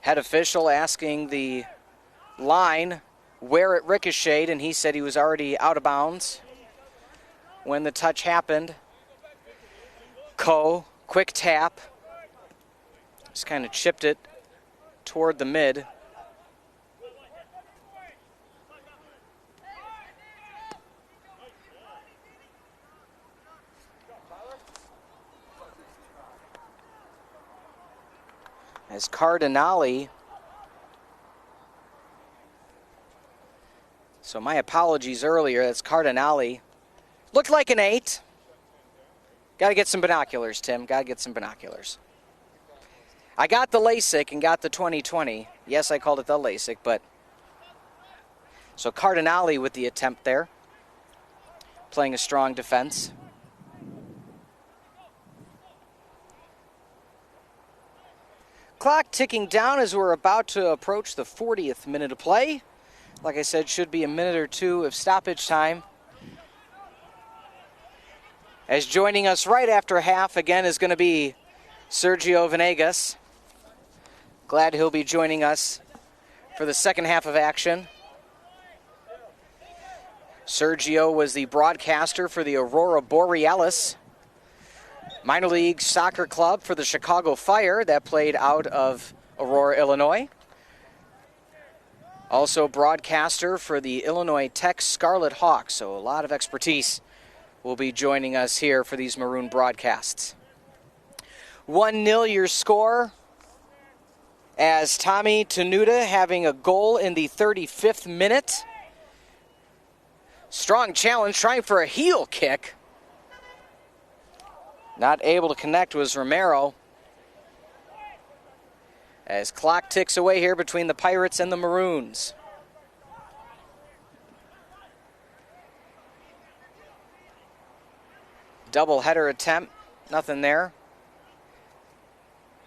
Head official asking the line where it ricocheted, and he said he was already out of bounds when the touch happened. Quick tap. Just kind of chipped it toward the mid. As Cardinale, so my apologies earlier, that's Cardinale. Looked like an 8. Got to get some binoculars, Tim. Got to get some binoculars. I got the LASIK and got the 20/20. Yes, I called it the LASIK, but... So Cardinale with the attempt there. Playing a strong defense. Clock ticking down as we're about to approach the 40th minute of play. Like I said, should be a minute or two of stoppage time. As joining us right after half again is going to be Sergio Venegas. Glad he'll be joining us for the second half of action. Sergio was the broadcaster for the Aurora Borealis minor league soccer club for the Chicago Fire that played out of Aurora, Illinois. Also broadcaster for the Illinois Tech Scarlet Hawks, so a lot of expertise will be joining us here for these Maroon broadcasts. 1-0 your score, as Tommy Tenuta having a goal in the 35th minute. Strong challenge, trying for a heel kick. Not able to connect was Romero. As clock ticks away here between the Pirates and the Maroons. Double header attempt, nothing there.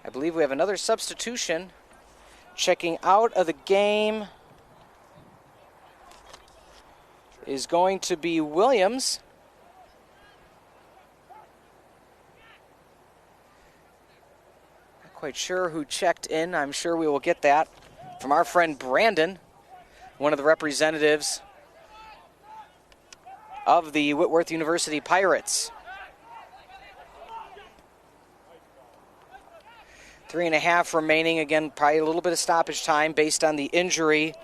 I believe we have another substitution. Checking out of the game is going to be Williams. Not quite sure who checked in. I'm sure we will get that from our friend Brandon, one of the representatives of the Whitworth University Pirates. 3.5 remaining. Again, probably a little bit of stoppage time based on the injury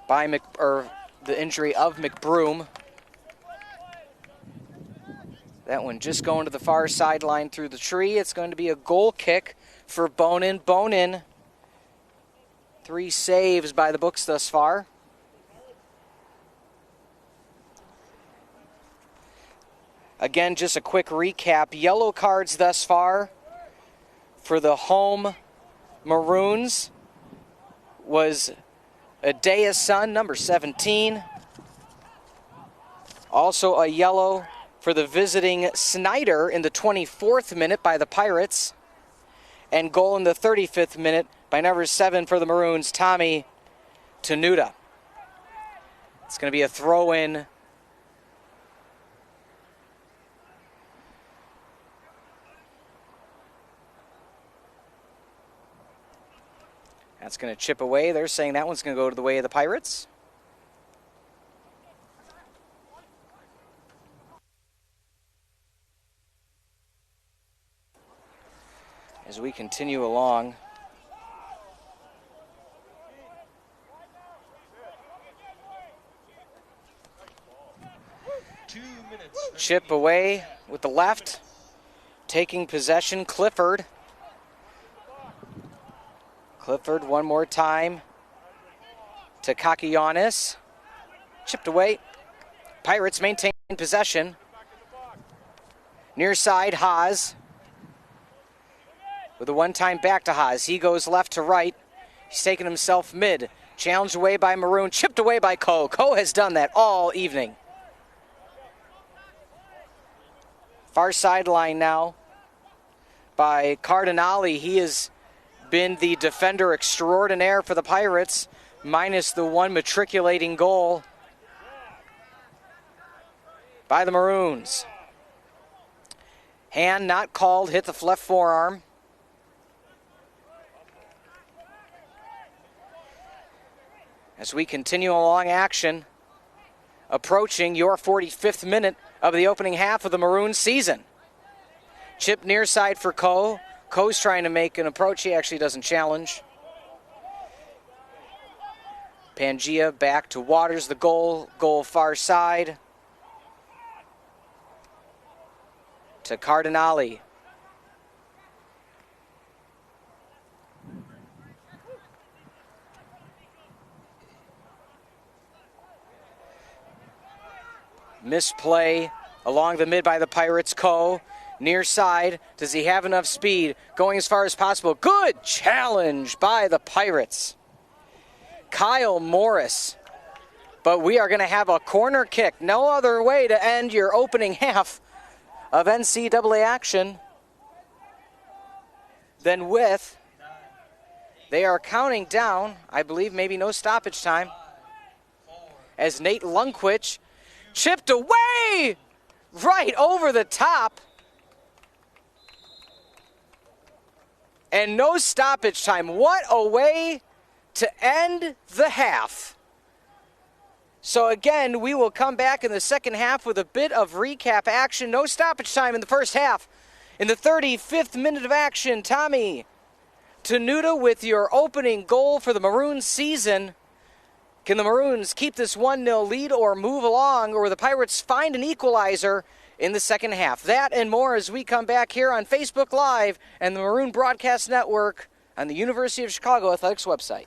by the injury of McBroom. That one just going to the far sideline through the tree. It's going to be a goal kick for Bonin. Bonin, 3 saves by the books thus far. Again, just a quick recap. Yellow cards thus far for the home Maroons was Adea's son, number 17. Also a yellow for the visiting Snyder in the 24th minute by the Pirates. And goal in the 35th minute by number 7 for the Maroons, Tommy Tenuta. It's going to be a throw-in That's going to chip away. They're saying that one's going to go to the way of the Pirates. As we continue along, chip away with the left, taking possession, Clifford. Clifford one more time to Kakianis. Chipped away. Pirates maintain possession. Near side, Haas. With a one-time back to Haas. He goes left to right. He's taking himself mid. Challenged away by Maroon. Chipped away by Coe. Coe has done that all evening. Far sideline now by Cardinale. He has been the defender extraordinaire for the Pirates, minus the one matriculating goal by the Maroons. Hand not called, hit the left forearm. As we continue along action, approaching your 45th minute of the opening half of the Maroons season. Chip near side for Coe. Coe's trying to make an approach. He actually doesn't challenge. Pangea back to Waters, the goal far side. To Cardinale. Misplay along the mid by the Pirates. Coe near side. Does he have enough speed? Going as far as possible. Good challenge by the Pirates. Kyle Morris. But we are going to have a corner kick. No other way to end your opening half of NCAA action than with. They are counting down. I believe maybe no stoppage time. As Nate Lundquist chipped away right over the top. And no stoppage time. What a way to end the half. So again, we will come back in the second half with a bit of recap action. No stoppage time in the first half. In the 35th minute of action, Tommy Tenuta with your opening goal for the Maroons season. Can the Maroons keep this 1-0 lead or move along, or will the Pirates find an equalizer in the second half? That and more as we come back here on Facebook Live and the Maroon Broadcast Network on the University of Chicago Athletics website.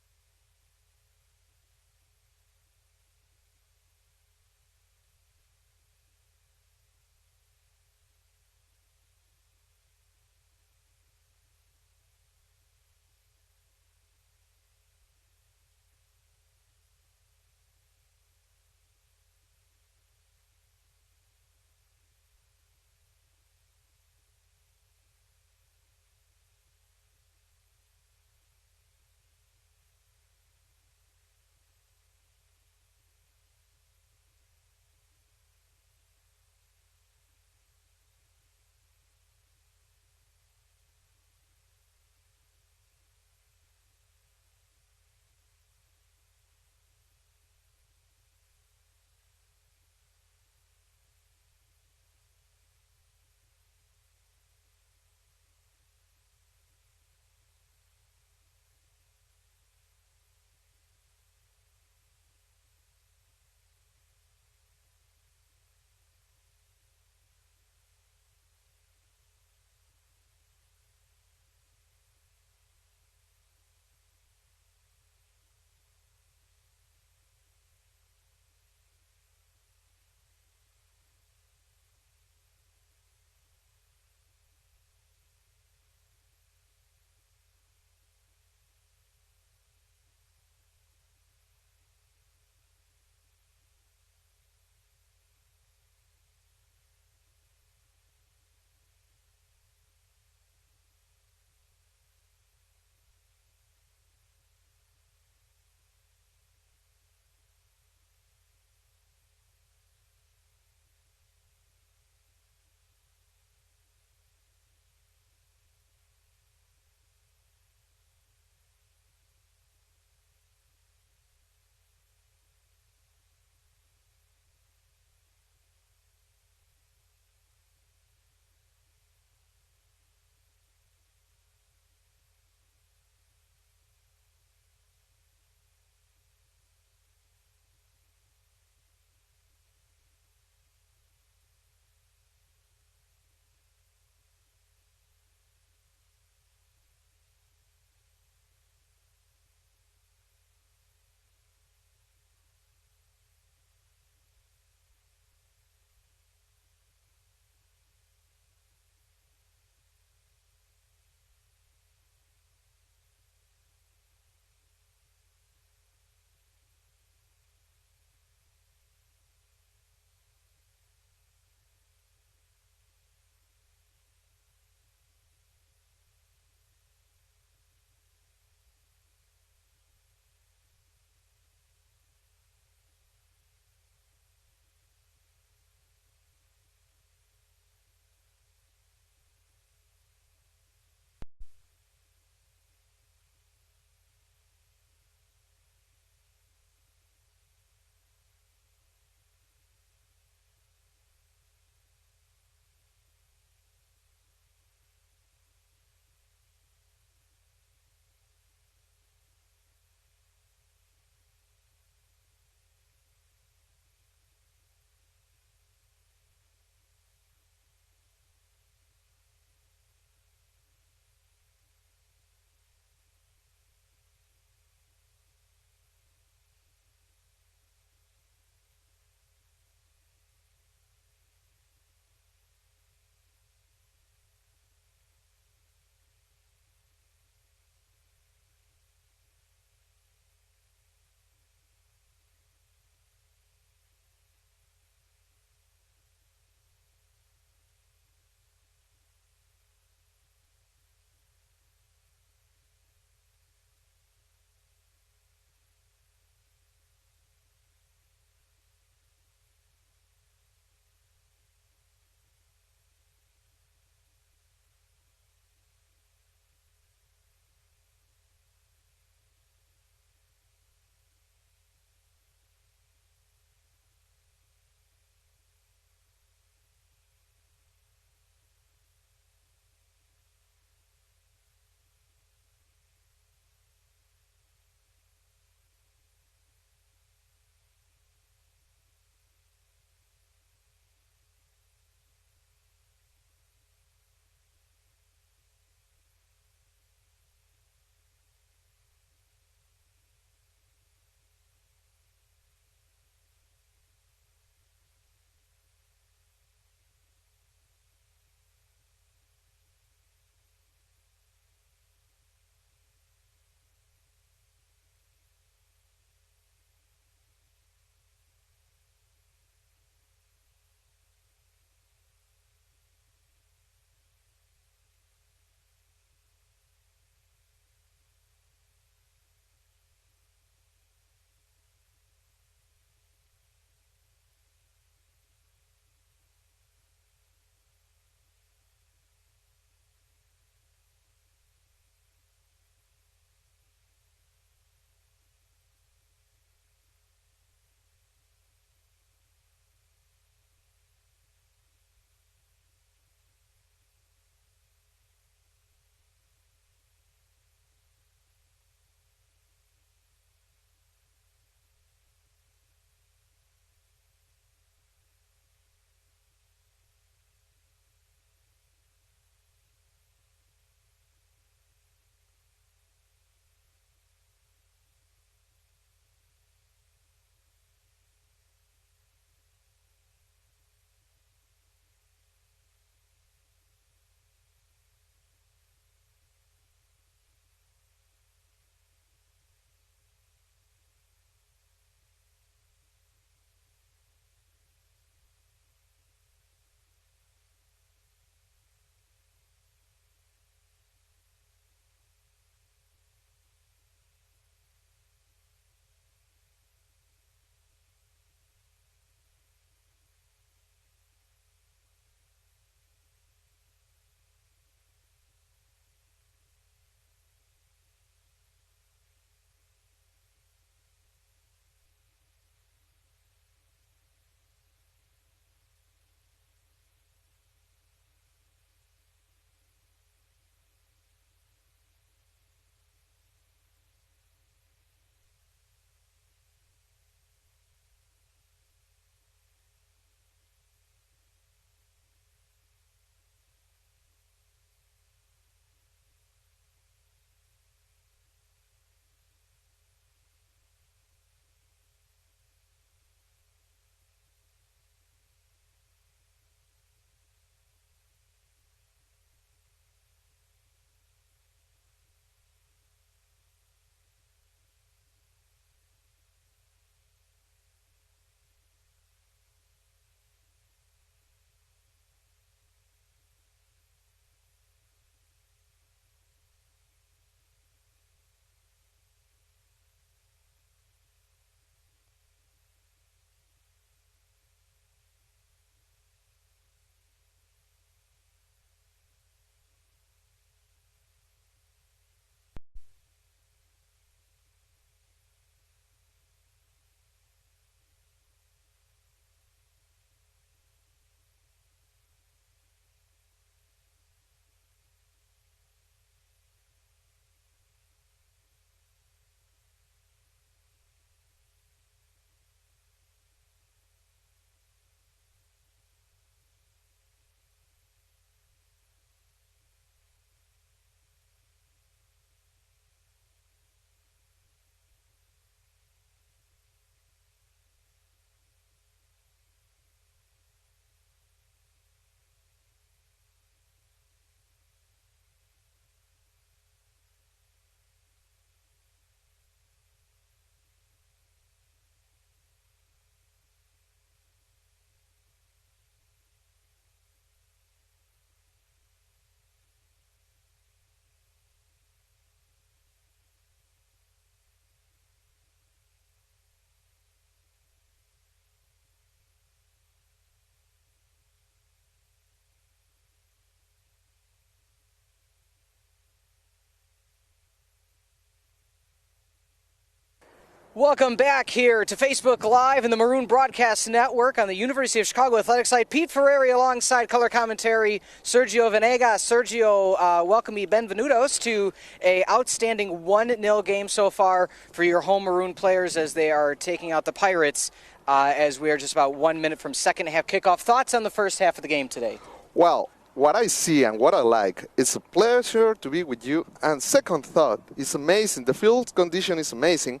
Welcome back here to Facebook Live and the Maroon Broadcast Network on the University of Chicago Athletic site. Pete Ferreri alongside color commentary Sergio Venegas. Sergio, welcome y benvenudos to a outstanding 1-0 game so far for your home Maroon players as they are taking out the Pirates as we are just about 1 minute from second half kickoff. Thoughts on the first half of the game today? Well, what I see and what I like, it's a pleasure to be with you. And second thought, it's amazing. The field condition is amazing.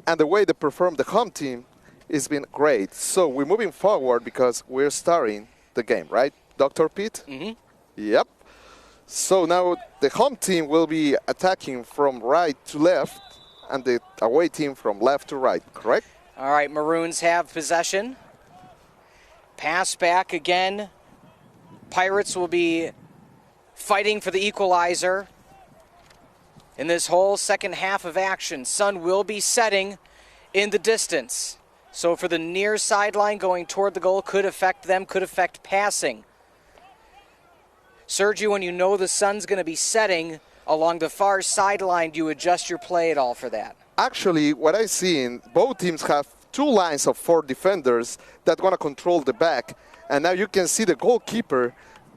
And the way they perform the home team has been great. So we're moving forward because we're starting the game, right, Dr. Pete? Mm-hmm. Yep. So now the home team will be attacking from right to left and the away team from left to right, correct? All right, Maroons have possession. Pass back again. Pirates will be fighting for the equalizer. In this whole second half of action, sun will be setting in the distance. So for the near sideline going toward the goal could affect them, could affect passing. Sergio, when you know the sun's going to be setting along the far sideline, do you adjust your play at all for that? Actually, what I see in both teams have two lines of 4 defenders that want to control the back. And now you can see the goalkeeper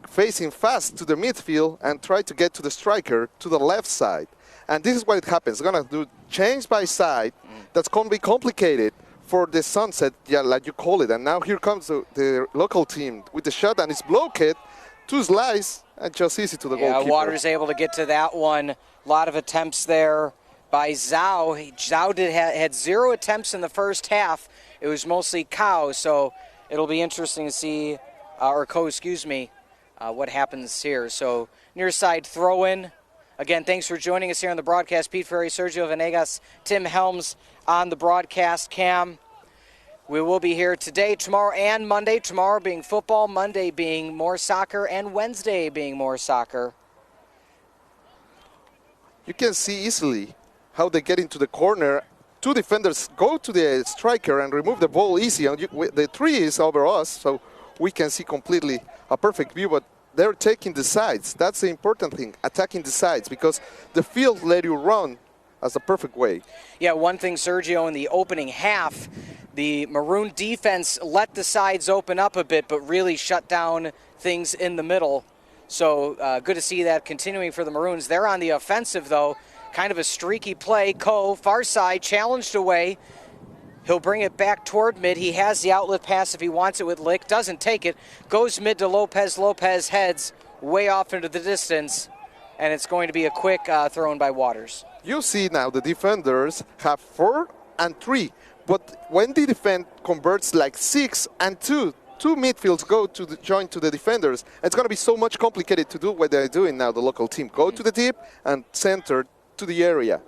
facing fast to the midfield and try to get to the striker to the left side. And this is what it happens. It's going to do change by side. That's going to be complicated for the sunset, yeah, like you call it. And now here comes the local team with the shot, and it's blocked. 2 slices, and just easy to the goalkeeper. Waters able to get to that one. A lot of attempts there by Zhao. Zhao had 0 attempts in the first half. It was mostly Kao, so it'll be interesting to see, what happens here. So near side throw-in. Again, thanks for joining us here on the broadcast. Pete Ferreri, Sergio Venegas, Tim Helms on the broadcast cam. We will be here today, tomorrow, and Monday. Tomorrow being football, Monday being more soccer, and Wednesday being more soccer. You can see easily how they get into the corner. 2 defenders go to the striker and remove the ball easy. And the 3 is over us, so we can see completely a perfect view. But they're taking the sides. That's the important thing, attacking the sides, because the field let you run as a perfect way. Yeah, one thing, Sergio, in the opening half, the Maroon defense let the sides open up a bit, but really shut down things in the middle. So good to see that continuing for the Maroons. They're on the offensive, though. Kind of a streaky play. Ko, far side, challenged away. He'll bring it back toward mid. He has the outlet pass if he wants it with Lick. Doesn't take it. Goes mid to Lopez. Lopez heads way off into the distance. And it's going to be a quick throw-in by Waters. You see now the defenders have 4 and 3. But when the defense converts like 6 and 2, 2 midfields go to join to the defenders. It's going to be so much complicated to do what they're doing now, the local team. Go to the deep and center to the area.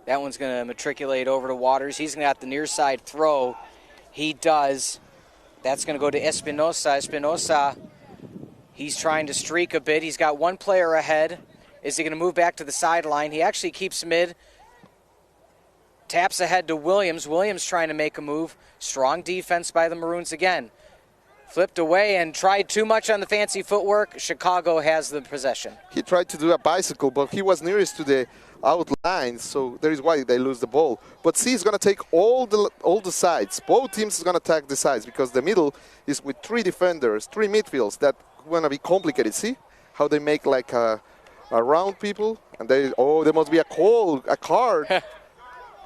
That one's going to matriculate over to Waters. He's going to have the near side throw. He does. That's going to go to Espinosa. Espinosa, he's trying to streak a bit. He's got 1 player ahead. Is he going to move back to the sideline? He actually keeps mid. Taps ahead to Williams. Williams trying to make a move. Strong defense by the Maroons again. Flipped away and tried too much on the fancy footwork. Chicago has the possession. He tried to do a bicycle, but he was nearest to the outline, so that is why they lose the ball. But see, he's going to take all the sides. Both teams is going to attack the sides because the middle is with 3 defenders, 3 midfields that going to be complicated. See how they make like a round people, and there must be a card.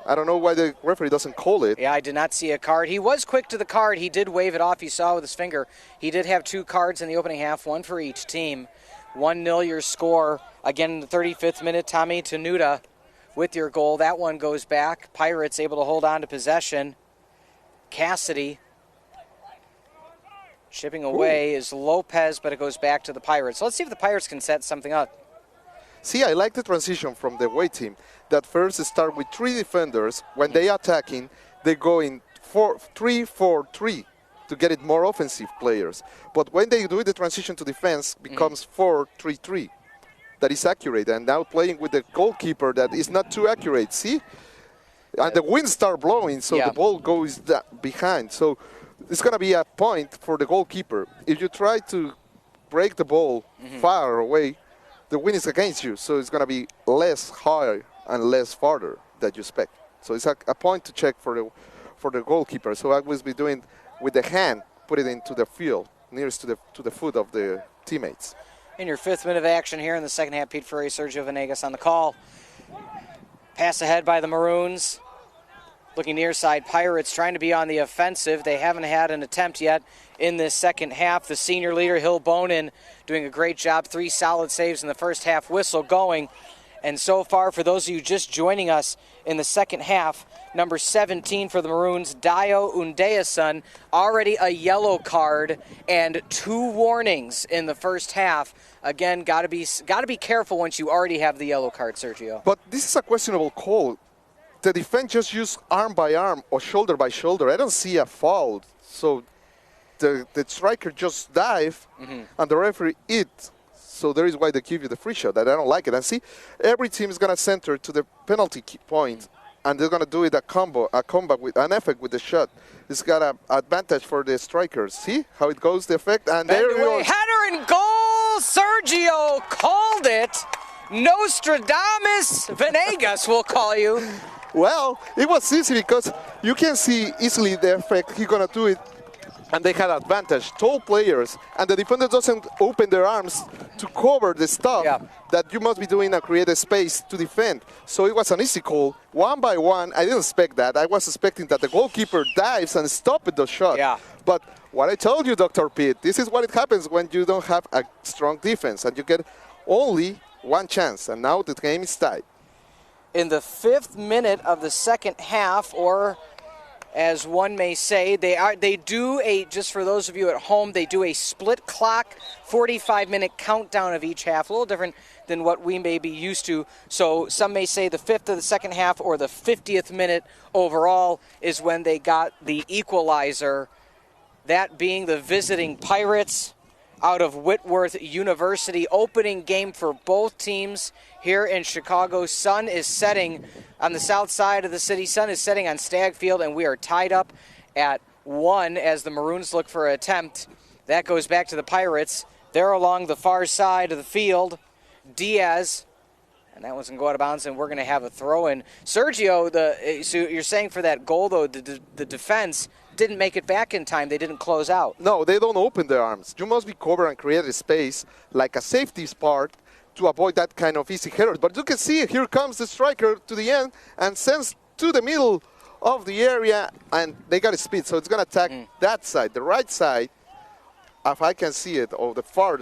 I don't know why the referee doesn't call it. Yeah, I did not see a card. He was quick to the card. He did wave it off. You saw with his finger. He did have 2 cards in the opening half, 1 for each team. 1-0 your score. Again, in the 35th minute, Tommy Tenuta with your goal. That one goes back. Pirates able to hold on to possession. Cassidy chipping away is Lopez, but it goes back to the Pirates. So let's see if the Pirates can set something up. See, I like the transition from the away team. That first start with 3 defenders. When they attacking, they go in 3-4-3 to get it more offensive players. But when they do the transition to defense, becomes 4-3-3. That is accurate. And now playing with the goalkeeper that is not too accurate. See? And the wind start blowing, so the ball goes behind. So it's going to be a point for the goalkeeper. If you try to break the ball far away, the wind is against you. So it's going to be less high and less farther that you expect. So it's a point to check for the goalkeeper. So I will be doing with the hand, put it into the field, nearest to the foot of the teammates. In your 5th minute of action here in the second half, Pete Ferrari, Sergio Venegas on the call. Pass ahead by the Maroons. Looking near side, Pirates trying to be on the offensive. They haven't had an attempt yet in this second half. The senior leader, Hill Bonin, doing a great job. 3 solid saves in the first half. Whistle going. And so far, for those of you just joining us in the second half, number 17 for the Maroons, Dio Undeason, already a yellow card and 2 warnings in the first half. Again, got to be careful once you already have the yellow card, Sergio. But this is a questionable call. The defense just used arm by arm or shoulder by shoulder. I don't see a foul. So the striker just dive and the referee hit. So there is why they give you the free shot. I don't like it. And see, every team is going to center to the penalty point, and they're going to do it a combat with an effect with the shot. It's got an advantage for the strikers. See how it goes, the effect? And there it goes. Header and goal! Sergio called it. Nostradamus Venegas, we'll call you. Well, it was easy because you can see easily the effect. He's going to do it. And they had advantage, tall players, and the defender doesn't open their arms to cover the stuff that you must be doing and create a space to defend. So it was an easy call. 1 by 1, I didn't expect that. I was expecting that the goalkeeper dives and stops the shot. Yeah. But what I told you, Dr. Pete, this is what it happens when you don't have a strong defense and you get only 1 chance, and now the game is tied. In the 5th minute of the second half, or as one may say, they do a, just for those of you at home, they do a split clock, 45-minute countdown of each half, a little different than what we may be used to. So some may say the 5th of the second half or the 50th minute overall is when they got the equalizer, that being the visiting Pirates out of Whitworth University. Opening game for both teams here in Chicago. Sun is setting on the south side of the city. Sun is setting on Stagg Field, and we are tied up at 1 as the Maroons look for an attempt. That goes back to the Pirates. They're along the far side of the field. Diaz, and that one's going to go out of bounds, and we're going to have a throw-in. Sergio, so you're saying for that goal, though, the defense didn't make it back in time. They didn't close out. No, they don't open their arms. You must be covered and create a space like a safety part to avoid that kind of easy headers. But you can see here comes the striker to the end and sends to the middle of the area, and they got a speed. So it's going to attack that side, the right side, if I can see it, or the far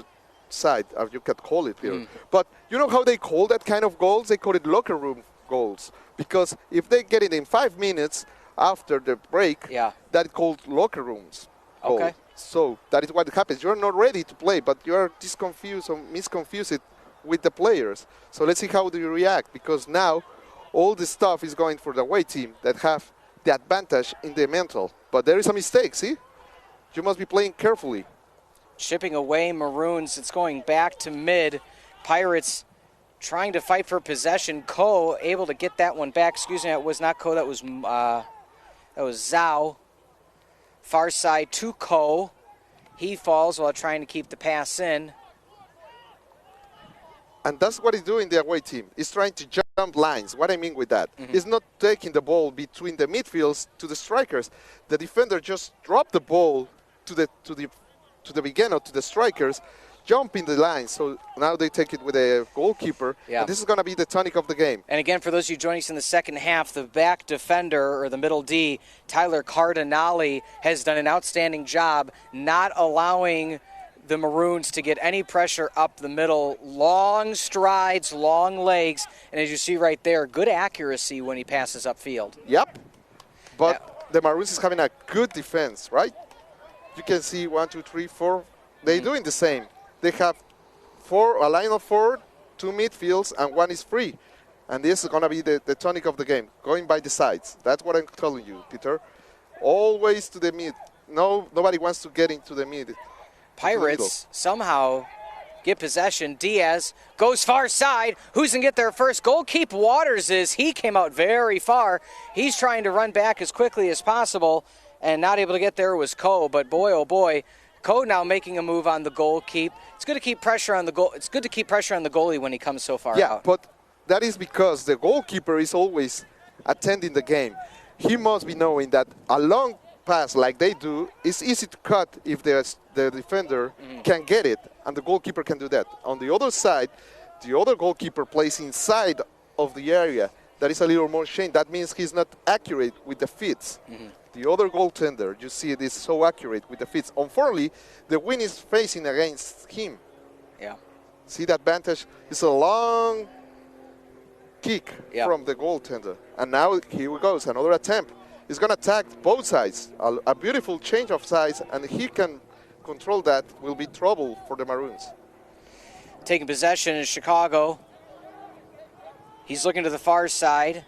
side, as you can call it here. But you know how they call that kind of goals? They call it locker room goals. Because if they get it in 5 minutes after the break, that is called locker rooms. Okay. So that is what happens. You're not ready to play, but you're disconfused or misconfused with the players. So let's see how do you react, because now all the stuff is going for the away team that have the advantage in the mental. But there is a mistake, see? You must be playing carefully. Chipping away Maroons. It's going back to mid. Pirates trying to fight for possession. Ko able to get that one back. Excuse me, that was not Ko. That was Zhao. Far side to Ko. He falls while trying to keep the pass in. And that's what he's doing, the away team. He's trying to jump lines. What I mean with that, he's not taking the ball between the midfields to the strikers. The defender just dropped the ball to the beginner, to the strikers, jumping the line. So now they take it with a goalkeeper. And this is going to be the tonic of the game. And again, for those of you joining us in the second half, the back defender, or the middle D, Tyler Cardinale, has done an outstanding job not allowing the Maroons to get any pressure up the middle. Long strides, long legs, and as you see right there, good accuracy when he passes upfield. Yep. But the Maroons is having a good defense, right? You can see 1, 2, 3, 4. They're doing the same. They have a line of 4, 2 midfields, and 1 is free. And this is going to be the tonic of the game, going by the sides. That's what I'm telling you, Peter. Always to the mid. Nobody wants to get into the mid. Pirates somehow get possession. Diaz goes far side. Who's going to get there first? Goalkeeper Waters is. He came out very far. He's trying to run back as quickly as possible, and not able to get there was Ko. But boy, oh boy, Ko now making a move on the goalkeeper. It's good to keep pressure on the goal. It's good to keep pressure on the goalie when he comes so far out. Yeah, but that is because the goalkeeper is always attending the game. He must be knowing that a long pass like they do is easy to cut if the defender can get it, and the goalkeeper can do that. On the other side, the other goalkeeper plays inside of the area. That is a little more shame. That means he's not accurate with the feet. The other goaltender, you see it is so accurate with the feet. Unfortunately, the wind is facing against him. Yeah. See that advantage? It's a long kick from the goaltender. And now here we goes, another attempt. He's going to attack both sides. A beautiful change of sides, and he can control that. Will be trouble for the Maroons. Taking possession is Chicago. He's looking to the far side.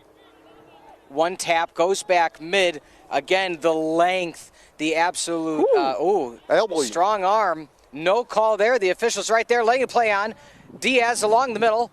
One tap, goes back mid. Again, the length, the absolute, strong arm. No call there. The official's right there, letting it play on. Diaz along the middle.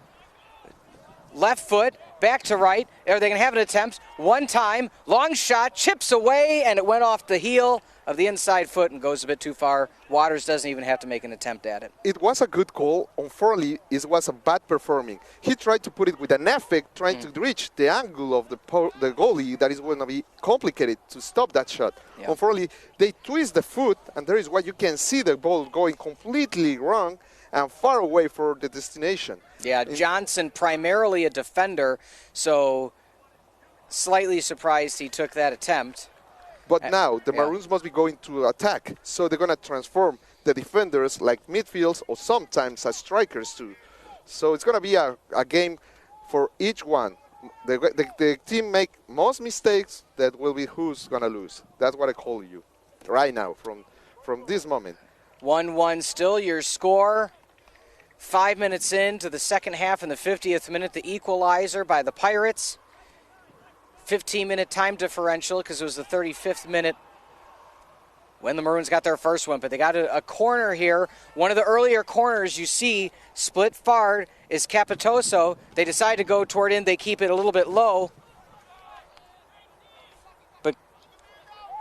Left foot, back to right. Are they going to have an attempt? One time, long shot, chips away, and it went off the heel of the inside foot and goes a bit too far. Waters doesn't even have to make an attempt at it. It was a good call. Unfortunately, it was a bad performing. He tried to put it with an effect, trying to reach the angle of the goalie. That is going to be complicated to stop that shot. Yeah. Unfortunately, they twist the foot, and there is what you can see the ball going completely wrong and far away for the destination. Yeah, Johnson, primarily a defender, so slightly surprised he took that attempt. But now the Maroons must be going to attack, so they're going to transform the defenders like midfields or sometimes as strikers too. So it's going to be a game for each one. The team make most mistakes, that will be who's going to lose. That's what I call you right now from this moment. 1-1 still your score. 5 minutes into the second half, in the 50th minute, the equalizer by the Pirates. 15-minute time differential because it was the 35th minute when the Maroons got their first one. But they got a corner here. One of the earlier corners you see split far is Capitoso. They decide to go toward in. They keep it a little bit low. But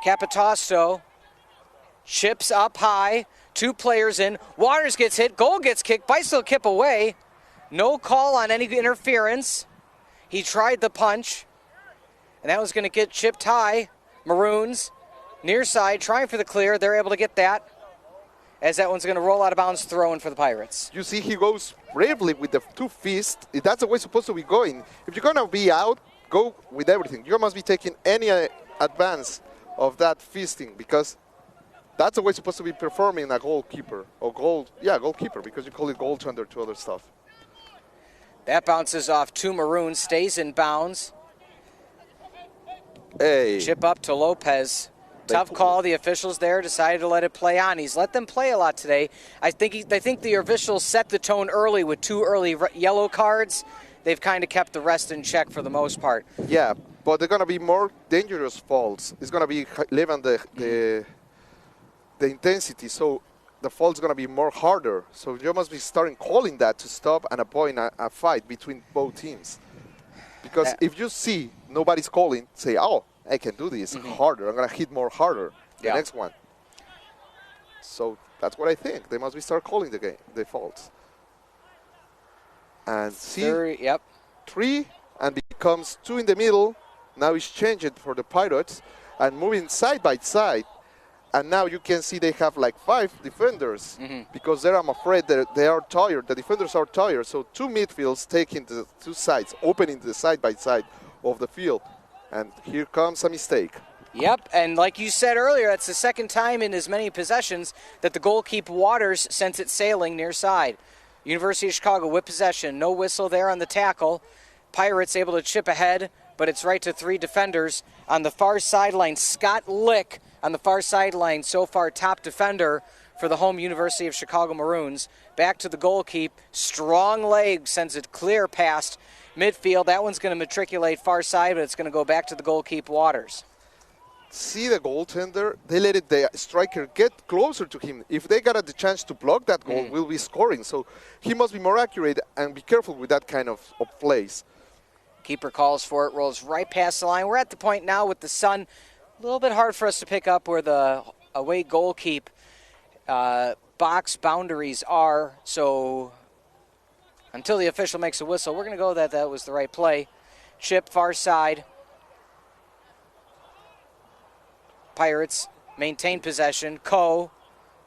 Capitoso chips up high. Two players in. Waters gets hit. Goal gets kicked. Bicycle kip away. No call on any interference. He tried the punch. And that was going to get chipped high. Maroons, near side, trying for the clear. They're able to get that. As that one's going to roll out of bounds, throw in for the Pirates. You see he goes bravely with the two fists. That's the way it's supposed to be going. If you're going to be out, go with everything. You must be taking any advance of that fisting, because that's the way it's supposed to be performing a goalkeeper. Or goalkeeper, because you call it goaltender to other stuff. That bounces off two Maroons, stays in bounds. Hey. Chip up to Lopez. Tough call. The officials there decided to let it play on. He's let them play a lot today. I think the officials set the tone early with two early yellow cards. They've kind of kept the rest in check for the most part. Yeah, but they're going to be more dangerous faults. It's going to be leaving the intensity, so the fault's going to be more harder. So you must be starting calling that to stop and avoid a fight between both teams. Because if you see nobody's calling, say, oh, I can do this harder. I'm going to hit more harder the next one. So that's what I think. They must be start calling the faults. And see, three, and becomes two in the middle. Now it's changed for the Pirates and moving side by side. And now you can see they have like 5 defenders because I'm afraid that they are tired. The defenders are tired. So 2 midfields taking the 2 sides, opening the side by side of the field. And here comes a mistake. Yep, and like you said earlier, that's the second time in as many possessions that the goalkeeper Waters sends it sailing near side. University of Chicago with possession. No whistle there on the tackle. Pirates able to chip ahead, but it's right to 3 defenders. On the far sideline, Scott Lick on the far sideline, so far top defender for the home University of Chicago Maroons. Back to the goalkeeper. Strong leg sends it clear past midfield. That one's going to matriculate far side, but it's going to go back to the goalkeeper Waters. See the goaltender, they let the striker get closer to him. If they got the chance to block that goal, we'll be scoring. So he must be more accurate and be careful with that kind of plays. Keeper calls for it, rolls right past the line. We're at the point now with the sun. A little bit hard for us to pick up where the away goalkeeper box boundaries are. So until the official makes a whistle, we're going to go that was the right play. Chip far side. Pirates maintain possession. Ko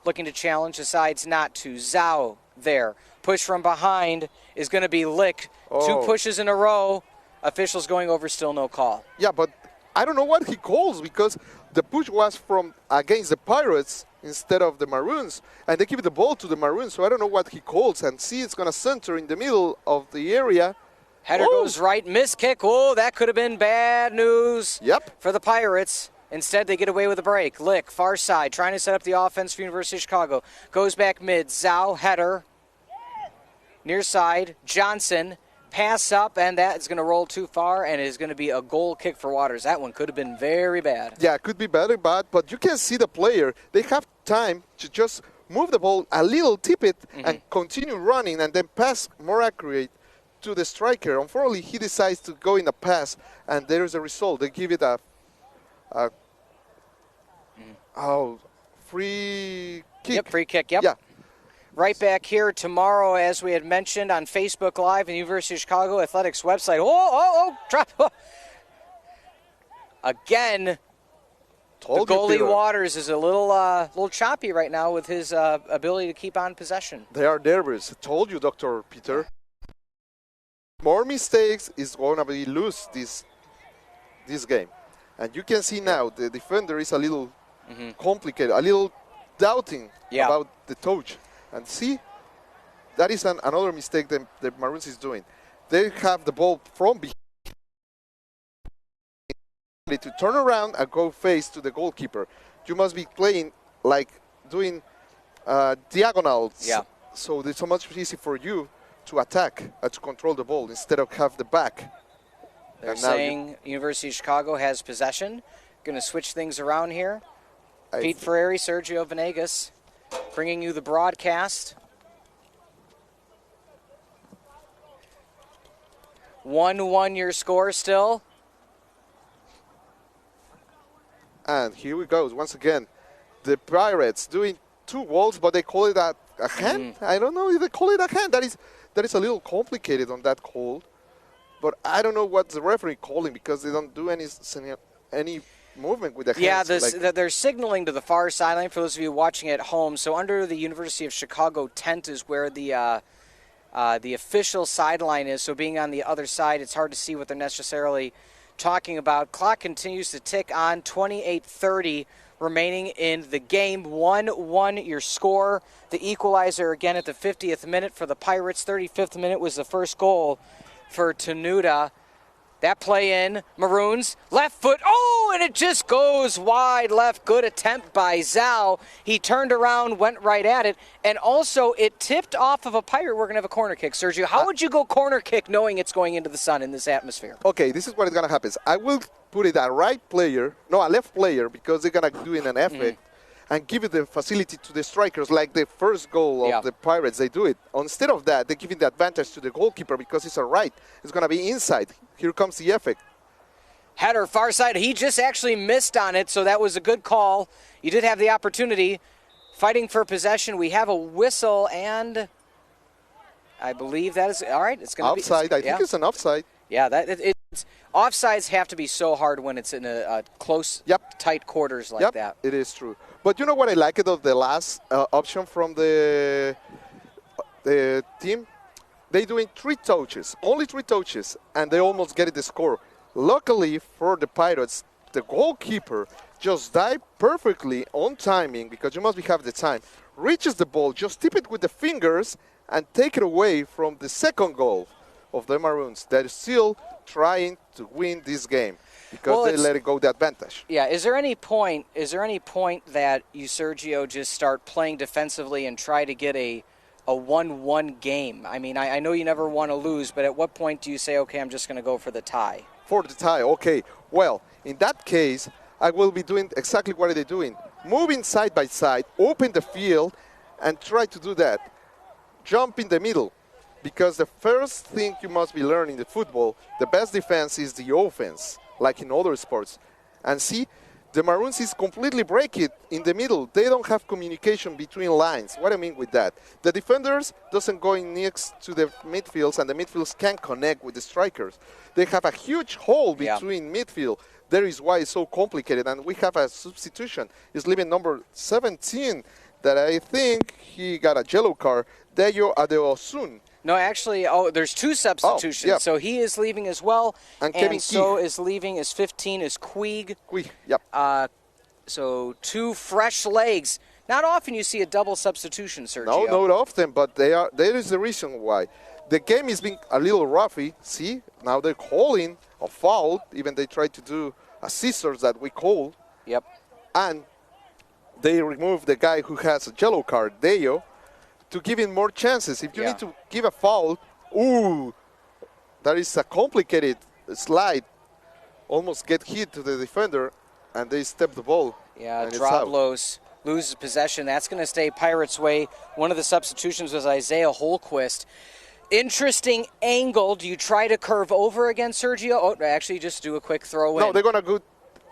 looking to challenge, decides not to. Zhao there. Push from behind is going to be Lick. Oh. 2 pushes in a row. Officials going over, still no call. Yeah, but I don't know what he calls because the push was from against the Pirates instead of the Maroons, and they give the ball to the Maroons, so I don't know what he calls. And see, it's going to center in the middle of the area. Header goes right, miss kick. Oh, that could have been bad news for the Pirates. Instead, they get away with a break. Lick, far side, trying to set up the offense for University of Chicago. Goes back mid. Zhao, header. Near side, Johnson. Pass up, and that is going to roll too far, and it is going to be a goal kick for Waters. That one could have been very bad. Yeah, it could be very bad, but you can see the player. They have time to just move the ball a little, tip it, and continue running, and then pass more accurate to the striker. Unfortunately, he decides to go in a pass, and there is a result. They give it a free kick. Yep, free kick, yep. Yeah. Right back here tomorrow, as we had mentioned, on Facebook Live and the University of Chicago Athletics website. Drop. Again, the goalie Waters is a little choppy right now with his ability to keep on possession. They are nervous. Told you, Dr. Peter. More mistakes is going to be lose this game. And you can see now the defender is a little complicated, a little doubting about the touch. And see, that is another mistake that the Maroons is doing. They have the ball from behind to turn around and go face to the goalkeeper. You must be playing like doing diagonals. Yeah. So it's so much easier for you to attack and to control the ball instead of have the back. They're saying University of Chicago has possession. Going to switch things around here. Pete Ferreri, Sergio Venegas, bringing you the broadcast. 1-1 your score still. And here we go. Once again, the Pirates doing 2 goals, but they call it a hand. I don't know if they call it a hand. That is a little complicated on that call. But I don't know what the referee calling because they don't do any movement with the hands. Yeah, they're signaling to the far sideline for those of you watching at home. So under the University of Chicago tent is where the official sideline is. So being on the other side, it's hard to see what they're necessarily talking about. Clock continues to tick on. 28:30 remaining in the game. 1-1 your score. The equalizer again at the 50th minute for the Pirates. 35th minute was the first goal for Tenuta. That play in, Maroons, left foot, and it just goes wide left. Good attempt by Zhao. He turned around, went right at it, and also it tipped off of a Pirate. We're going to have a corner kick. Sergio, how would you go corner kick knowing it's going into the sun in this atmosphere? Okay, this is what is going to happen. I will put it a left player, because they're going to do it an effort. And give it the facility to the strikers, like the first goal of the Pirates. They do it. Instead of that, they give it the advantage to the goalkeeper because it's a right. It's going to be inside. Here comes the effect. Header, far side. He just actually missed on it, so that was a good call. You did have the opportunity. Fighting for possession. We have a whistle, and I believe that is all right. It's going to be offside. I think it's an offside. Yeah, it's offsides have to be so hard when it's in a close, tight quarters like that. It is true. But you know what I like of the last option from the team? They doing 3 touches, only 3 touches, and they almost get the score. Luckily for the Pirates, the goalkeeper just dived perfectly on timing because you must have the time. Reaches the ball, just tip it with the fingers and take it away from the second goal of the Maroons. They're still trying to win this game because they let it go the advantage. Yeah, is there any point that you, Sergio, just start playing defensively and try to get a 1-1 game? I mean, I know you never want to lose, but at what point do you say, okay, I'm just going to go for the tie? For the tie, okay. Well, in that case, I will be doing exactly what they're doing. Moving side by side, open the field, and try to do that. Jump in the middle. Because the first thing you must be learning in football, the best defense is the offense, like in other sports. And see, the Maroons is completely break it in the middle. They don't have communication between lines. What I mean with that? The defenders doesn't go in next to the midfields, and the midfields can't connect with the strikers. They have a huge hole between midfield. That is why it's so complicated. And we have a substitution. He's leaving number 17 that I think he got a yellow card. Deyo Adeosun. No, actually, there's 2 substitutions. Yeah. So he is leaving as well. And Kevin so Key. is leaving as 15 is Queeg. Yep. So 2 fresh legs. Not often you see a double substitution, Sergio. No, not often, but there is the reason why. The game is being a little roughy. See, now they're calling a foul. Even they try to do a scissors that we call. Yep. And they remove the guy who has a yellow card, Deyo, to give him more chances. If you need to give a foul, that is a complicated slide. Almost get hit to the defender, and they step the ball. Yeah, Droblos loses possession. That's going to stay Pirates' way. One of the substitutions was Isaiah Holquist. Interesting angle. Do you try to curve over again, Sergio? Oh, actually, just do a quick throw in. No, they're going to go.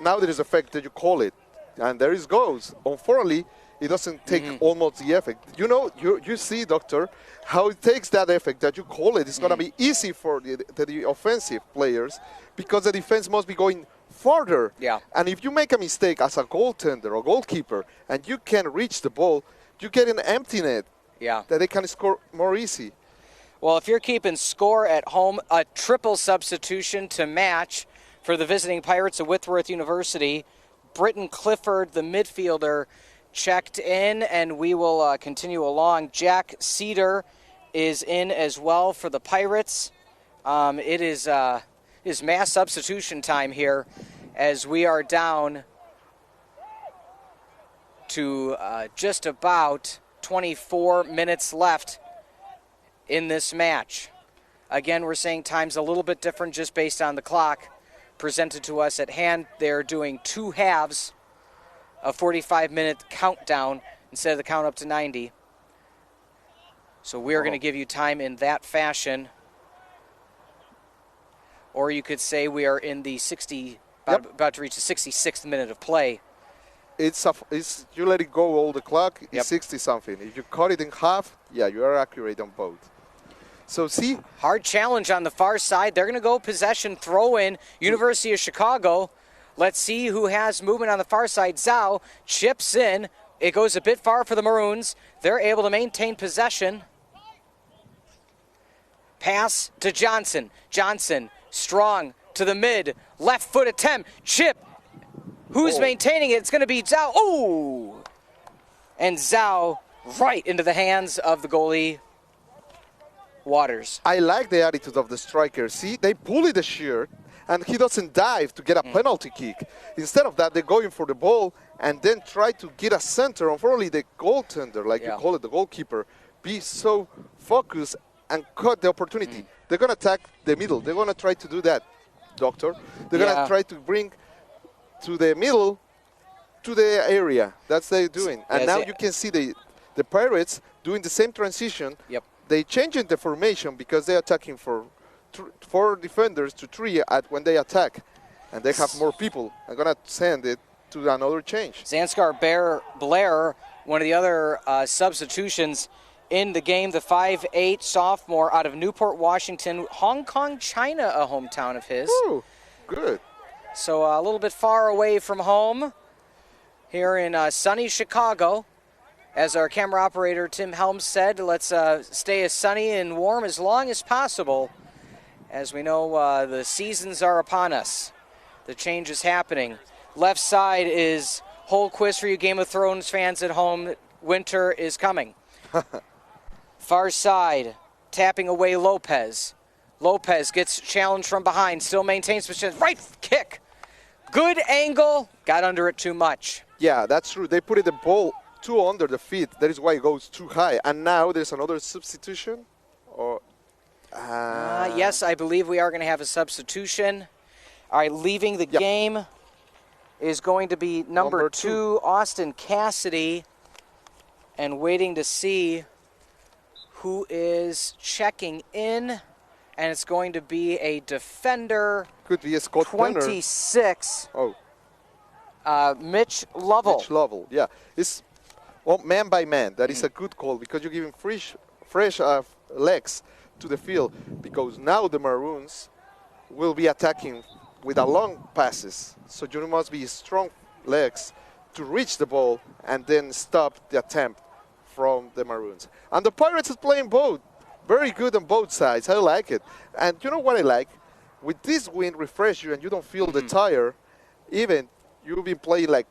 Now there is a fact that you call it. And there it goes. Unfortunately, it doesn't take almost the effect. You know, you see, Doctor, how it takes that effect that you call it. It's going to be easy for the offensive players because the defense must be going farther. Yeah. And if you make a mistake as a goaltender or goalkeeper and you can reach the ball, you get an empty net that they can score more easy. Well, if you're keeping score at home, a triple substitution to match for the visiting Pirates of Whitworth University. Britton Clifford, the midfielder, checked in, and we will continue along. Jack Cedar is in as well for the Pirates. It is mass substitution time here as we are down to just about 24 minutes left in this match. Again, we're saying time's a little bit different just based on the clock presented to us at hand. They're doing 2 halves, a 45-minute countdown instead of the count up to 90. So we're going to give you time in that fashion. Or you could say we are in the about to reach the 66th minute of play. You let it go all the clock, it's 60-something. If you cut it in half, you are accurate on both. So see? Hard challenge on the far side. They're going to go possession, throw in, University of Chicago. Let's see who has movement on the far side. Zhao chips in. It goes a bit far for the Maroons. They're able to maintain possession. Pass to Johnson. Johnson, strong to the mid. Left foot attempt. Chip. Who's maintaining it? It's going to be Zhao. Oh! And Zhao right into the hands of the goalie, Waters. I like the attitude of the striker. See, they pull the shirt, and he doesn't dive to get a penalty kick. Instead of that, they're going for the ball and then try to get a center. Unfortunately, the goaltender, like you call it, the goalkeeper, be so focused and cut the opportunity. They're going to attack the middle. They're going to try to do that, Doctor. They're going to try to bring to the middle, to the area. That's what they're doing. And now you can see the Pirates doing the same transition. Yep. They changing the formation because they're attacking for 4 defenders to 3 when they attack. And they have more people. I'm going to send it to another change. Zanskar Blair, one of the other substitutions in the game, the 5'8" sophomore out of Newport, Washington, Hong Kong, China, a hometown of his. Ooh, good. So a little bit far away from home here in sunny Chicago. As our camera operator, Tim Helms, said, let's stay as sunny and warm as long as possible. As we know, the seasons are upon us. The change is happening. Left side is Holquist for you Game of Thrones fans at home. Winter is coming. Far side, tapping away Lopez. Lopez gets challenged from behind, still maintains position. Right kick. Good angle, got under it too much. Yeah, that's true. They put the ball too under the feet. That is why it goes too high. And now there's another substitution? Or yes, I believe we are going to have a substitution. All right, leaving the game is going to be number 2, Austin Cassidy. And waiting to see who is checking in. And it's going to be a defender. Could be a Scott 26. Oh. Mitch Lovell. Mitch Lovell, yeah. It's man by man. That is a good call because you give him fresh legs to the field. Because now the Maroons will be attacking with a long passes. So you must be strong legs to reach the ball and then stop the attempt from the Maroons. And the Pirates is playing both. Very good on both sides. I like it. And you know what I like? With this wind refresh you and you don't feel the tire, even you've been playing like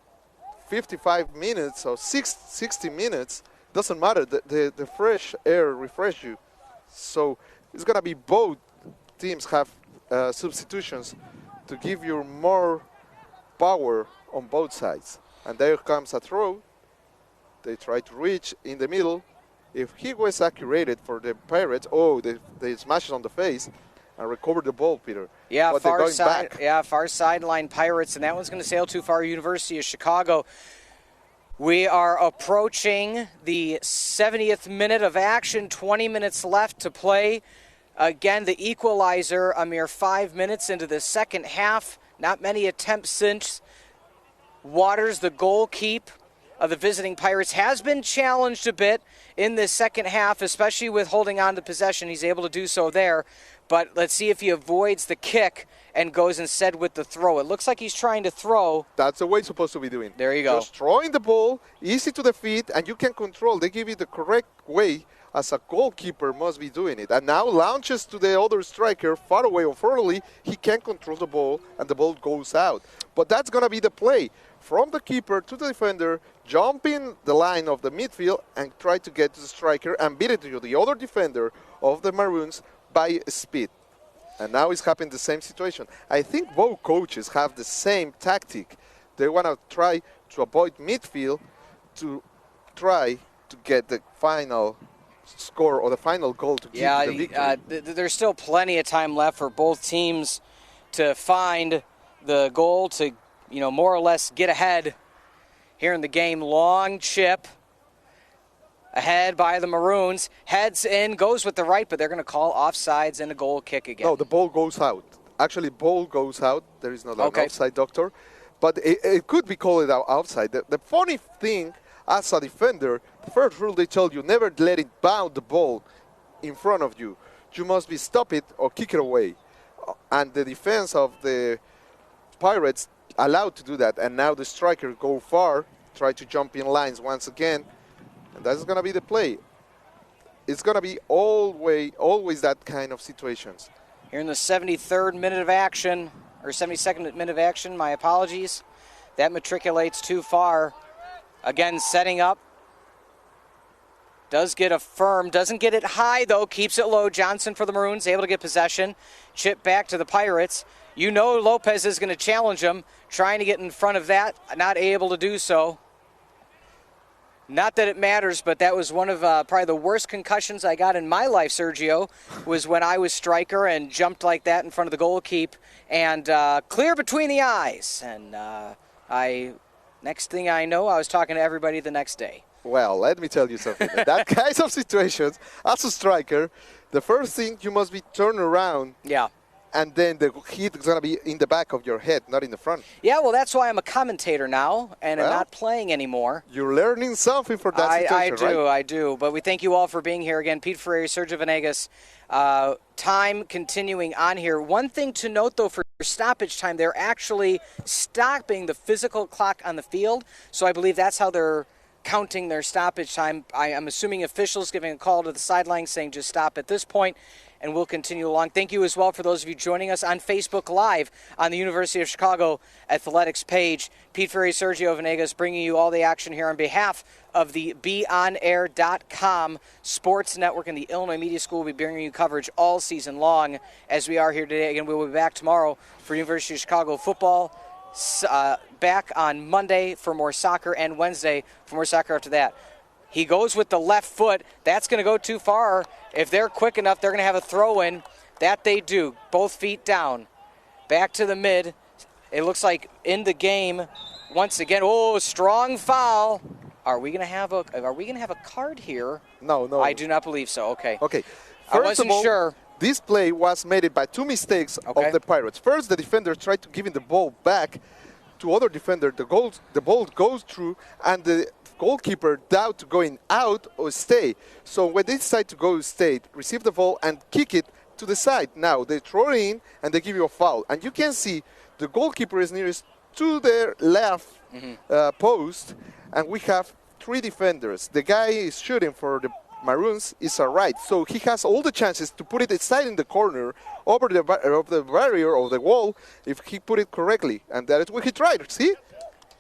55 minutes or 60 minutes, doesn't matter. The fresh air refresh you. So it's going to be both teams have substitutions to give you more power on both sides. And there comes a throw. They try to reach in the middle. If he was accurate for the Pirates, they smash it on the face and recover the ball, Peter. Yeah, but far side. Back. Yeah, far sideline Pirates, and that one's going to sail too far. University of Chicago. We are approaching the 70th minute of action. 20 minutes left to play. Again, the equalizer a mere 5 minutes into the second half. Not many attempts since. Waters, the goalkeeper of the visiting Pirates, has been challenged a bit in the second half, especially with holding on to possession. He's able to do so there. But let's see if he avoids the kick and goes instead with the throw. It looks like he's trying to throw. That's the way it's supposed to be doing. There you go. Just throwing the ball, easy to the feet, and you can control. They give you the correct way as a goalkeeper must be doing it. And now launches to the other striker, far away or furtherly. He can control the ball, and the ball goes out. But that's going to be the play. From the keeper to the defender, jumping the line of the midfield and try to get to the striker and beat it to the other defender of the Maroons by speed. And now it's happening the same situation. I think both coaches have the same tactic. They want to try to avoid midfield to try to get the final score or the final goal to give the victory. There's still plenty of time left for both teams to find the goal to, more or less get ahead here in the game. Long chip ahead by the Maroons. Heads in, goes with the right, but they're going to call offsides and a goal kick again. No, the ball goes out. Actually, ball goes out. There is not an offside, doctor. But it could be called outside. The funny thing, as a defender, the first rule they tell you, never let it bounce the ball in front of you. You must be stop it or kick it away. And the defense of the Pirates allowed to do that. And now the striker go far, try to jump in lines once again. And that's going to be the play. It's going to be always that kind of situations. Here in the 73rd minute of action, or 72nd minute of action, my apologies. That matriculates too far. Again, setting up. Does get a firm, doesn't get it high though, keeps it low. Johnson for the Maroons, able to get possession. Chip back to the Pirates. Lopez is going to challenge him, trying to get in front of that, not able to do so. Not that it matters, but that was one of probably the worst concussions I got in my life, Sergio, was when I was striker and jumped like that in front of the goalkeeper and clear between the eyes. And next thing I know, I was talking to everybody the next day. Well, let me tell you something. That kind of situations, as a striker, the first thing you must be turned around. Yeah. And then the hit is going to be in the back of your head, not in the front. Yeah, well, that's why I'm a commentator now, and I'm not playing anymore. You're learning something for that situation, I do. But we thank you all for being here again. Pete Ferreri, Sergio Venegas, time continuing on here. One thing to note, though, for stoppage time, they're actually stopping the physical clock on the field. So I believe that's how they're counting their stoppage time. I'm assuming officials giving a call to the sideline saying just stop at this point. And we'll continue along. Thank you as well for those of you joining us on Facebook Live on the University of Chicago Athletics page. Pete Ferreri, Sergio Venegas bringing you all the action here on behalf of the BeOnAir.com Sports Network and the Illinois Media School. We'll be bringing you coverage all season long as we are here today. Again, we will be back tomorrow for University of Chicago football. Back on Monday for more soccer and Wednesday for more soccer after that. He goes with the left foot. That's going to go too far. If they're quick enough, they're going to have a throw-in. That they do. Both feet down. Back to the mid. It looks like in the game once again. Oh, strong foul. Are we going to have a card here? No. I do not believe so. Okay. Okay. I wasn't sure. This play was made by two mistakes of the Pirates. First, the defender tried to give the ball back to other defender. The ball goes through, and the goalkeeper doubt going out or stay. So when they decide to go stay, receive the ball and kick it, to the side. Now they throw it in and they give you a foul. And you can see the goalkeeper is nearest to their left post, and we have 3 defenders. The guy is shooting for the Maroons is a right, so he has all the chances to put it inside in the corner over the barrier or the wall if he put it correctly, and that is what he tried. See?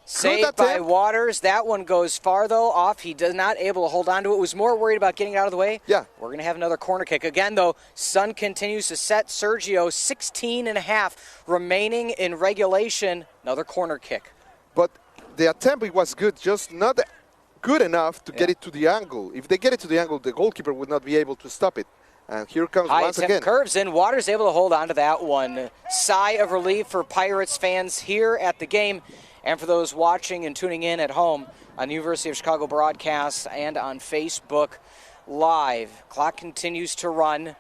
Saved by Waters. That one goes far, though, off. He does not able to hold on to it. Was more worried about getting it out of the way. Yeah. We're going to have another corner kick. Again, though, Sun continues to set Sergio. 16.5 remaining in regulation. Another corner kick. But the attempt was good, just not good enough to get it to the angle. If they get it to the angle, the goalkeeper would not be able to stop it. And here comes once again. Curves in. Waters able to hold on to that one. Sigh of relief for Pirates fans here at the game. And for those watching and tuning in at home on the University of Chicago broadcast and on Facebook Live. Clock continues to run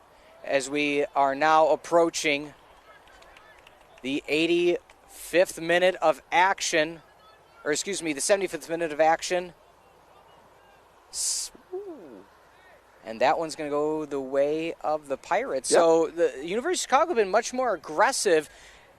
as we are now approaching the 85th minute of action. Or excuse me, the 75th minute of action. And that one's going to go the way of the Pirates. Yep. So the University of Chicago have been much more aggressive.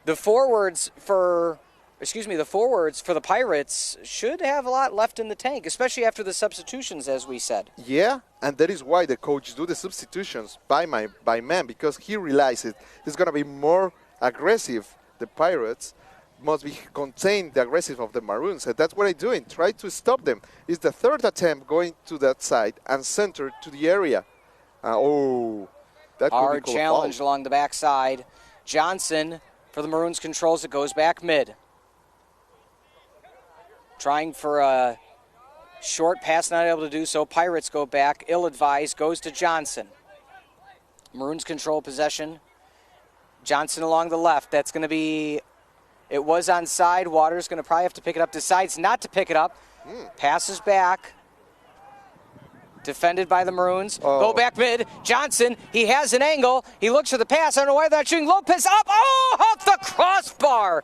The forwards for the Pirates should have a lot left in the tank, especially after the substitutions, as we said. Yeah, and that is why the coach do the substitutions by man, because he realizes he's going to be more aggressive. The Pirates must be contain the aggressive of the Maroons, and that's what I'm doing. Try to stop them. It's the third attempt going to that side and center to the area. That could hard be challenge along the backside. Johnson for the Maroons controls it, goes back mid. Trying for a short pass, not able to do so. Pirates go back, ill-advised, goes to Johnson. Maroons control possession. Johnson along the left. That's going to be, it was onside. Waters going to probably have to pick it up. Decides not to pick it up. Passes back. Defended by the Maroons. Go back mid. Johnson, he has an angle. He looks for the pass. I don't know why they're not shooting. Lopez up. Off the crossbar.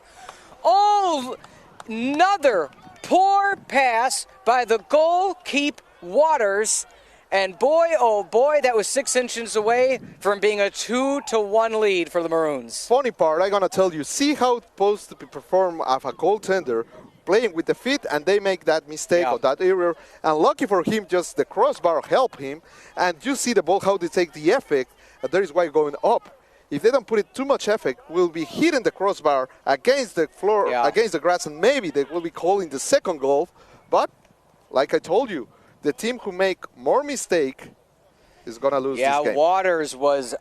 Another poor pass by the goalkeeper Waters. And boy, oh boy, that was 6 inches away from being a 2-1 lead for the Maroons. Funny part, I'm going to tell you, see how it's supposed to be performed of a goaltender playing with the feet, and they make that mistake or that error. And lucky for him, just the crossbar helped him. And you see the ball, how they take the effect, and that is why going up. If they don't put it too much effect, will be hitting the crossbar against the floor, against the grass, and maybe they will be calling the second goal. But, like I told you, the team who make more mistake is going to lose this game. Yeah, Waters was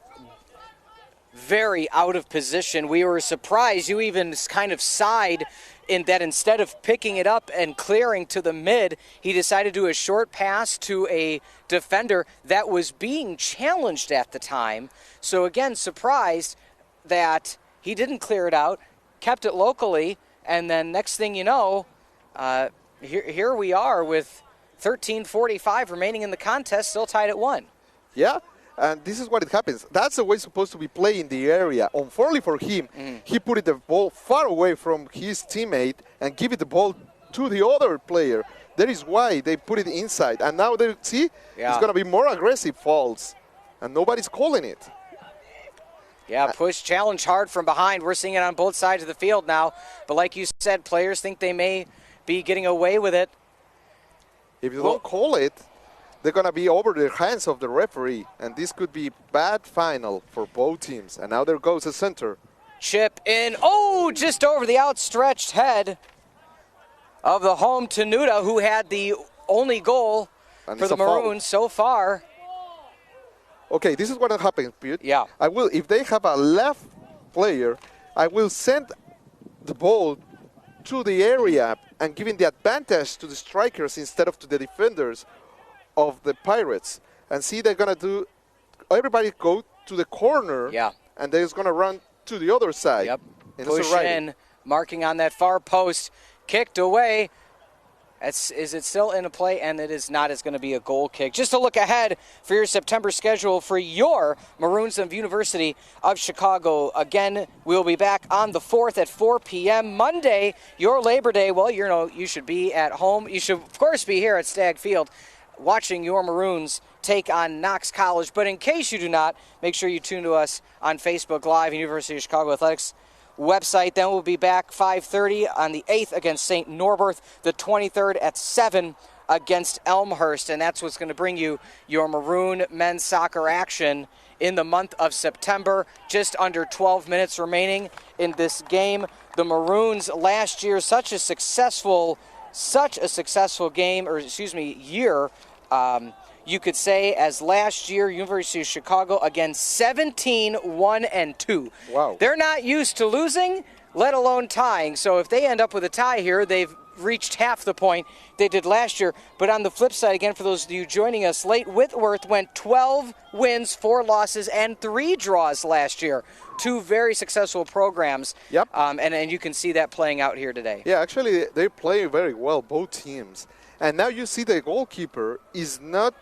very out of position. We were surprised. You even kind of sighed in that instead of picking it up and clearing to the mid, he decided to do a short pass to a defender that was being challenged at the time. So again, surprised that he didn't clear it out, kept it locally, and then next thing you know, here we are with 13:45 remaining in the contest, still tied at 1. Yeah, and this is what it happens. That's the way it's supposed to be played in the area. Unfortunately for him, he put the ball far away from his teammate and give it the ball to the other player. That is why they put it inside. And now they see it's going to be more aggressive fouls, and nobody's calling it. Yeah, push, challenge hard from behind. We're seeing it on both sides of the field now. But like you said, players think they may be getting away with it. If you don't call it, they're going to be over the hands of the referee, and this could be bad final for both teams. And now there goes the center. Chip in. Just over the outstretched head of the home Tenuta, who had the only goal for the Maroons so far. Okay, this is what happens, Pete. Yeah. I will, if they have a left player, I will send the ball to the area and giving the advantage to the strikers instead of to the defenders of the Pirates. And see, they're going to do, everybody go to the corner, and they're going to run to the other side. Yep, push in, marking on that far post, kicked away. Is it still in a play? And it is not. It's going to be a goal kick. Just to look ahead for your September schedule for your Maroons of University of Chicago. Again, we'll be back on the 4th at 4 p.m. Monday, your Labor Day. Well, you should be at home. You should, of course, be here at Stagg Field watching your Maroons take on Knox College. But in case you do not, make sure you tune to us on Facebook Live, University of Chicago Athletics website. Then we'll be back 5:30 on the 8th against St. Norberth, the 23rd at 7 against Elmhurst. And that's what's going to bring you your Maroon men's soccer action in the month of September. Just under 12 minutes remaining in this game. The Maroons last year, such a successful game, year, you could say, as last year, University of Chicago, again, 17-1-2. Wow. They're not used to losing, let alone tying. So if they end up with a tie here, they've reached half the point they did last year. But on the flip side, again, for those of you joining us late, Whitworth went 12 wins, 4 losses, and 3 draws last year. 2 very successful programs. Yep. And you can see that playing out here today. Yeah, actually, they play very well, both teams. And now you see the goalkeeper is not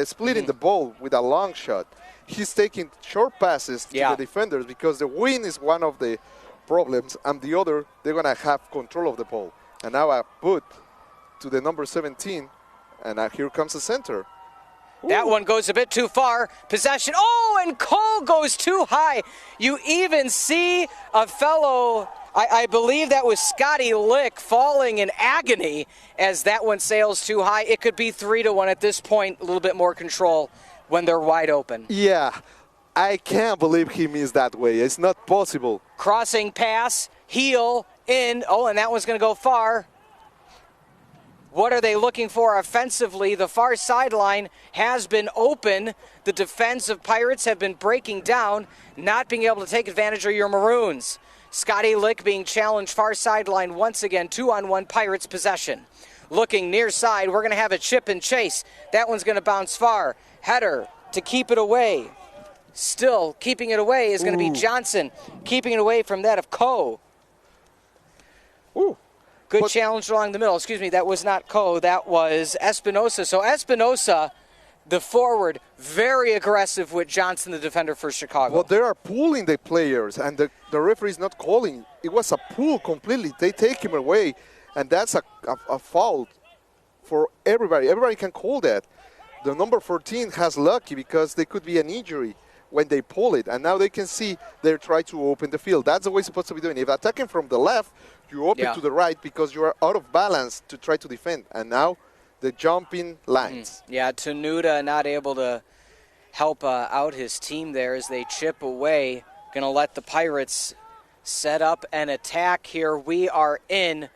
splitting the ball with a long shot. He's taking short passes to the defenders because the wind is one of the problems, and the other, they're going to have control of the ball. And now I put to the number 17, and here comes the center. That one goes a bit too far. Possession. Oh, and Cole goes too high. You even see a fellow, I believe that was Scotty Lick, falling in agony as that one sails too high. It could be 3-1 at this point, a little bit more control when they're wide open. Yeah, I can't believe he missed that way. It's not possible. Crossing pass, heel, in. Oh, and that one's going to go far. What are they looking for offensively? The far sideline has been open. The defense of Pirates have been breaking down, not being able to take advantage of your Maroons. Scotty Lick being challenged far sideline once again. 2-on-1 Pirates possession. Looking near side, we're going to have a chip and chase. That one's going to bounce far. Header to keep it away. Still keeping it away is going to be Johnson. Keeping it away from that of Coe. Ooh. Good challenge along the middle. Excuse me, that was not Coe. That was Espinosa. So Espinosa, the forward, very aggressive with Johnson, the defender for Chicago. Well, they are pulling the players, and the referee is not calling. It was a pull completely. They take him away, and that's a foul for everybody. Everybody can call that. The number 14 has lucky because there could be an injury when they pull it, and now they can see they're trying to open the field. That's the way it's supposed to be doing. If attacking from the left, you open to the right because you are out of balance to try to defend. And now the jumping lines. Yeah, Tenuta not able to help out his team there as they chip away. Going to let the Pirates set up an attack here. We are in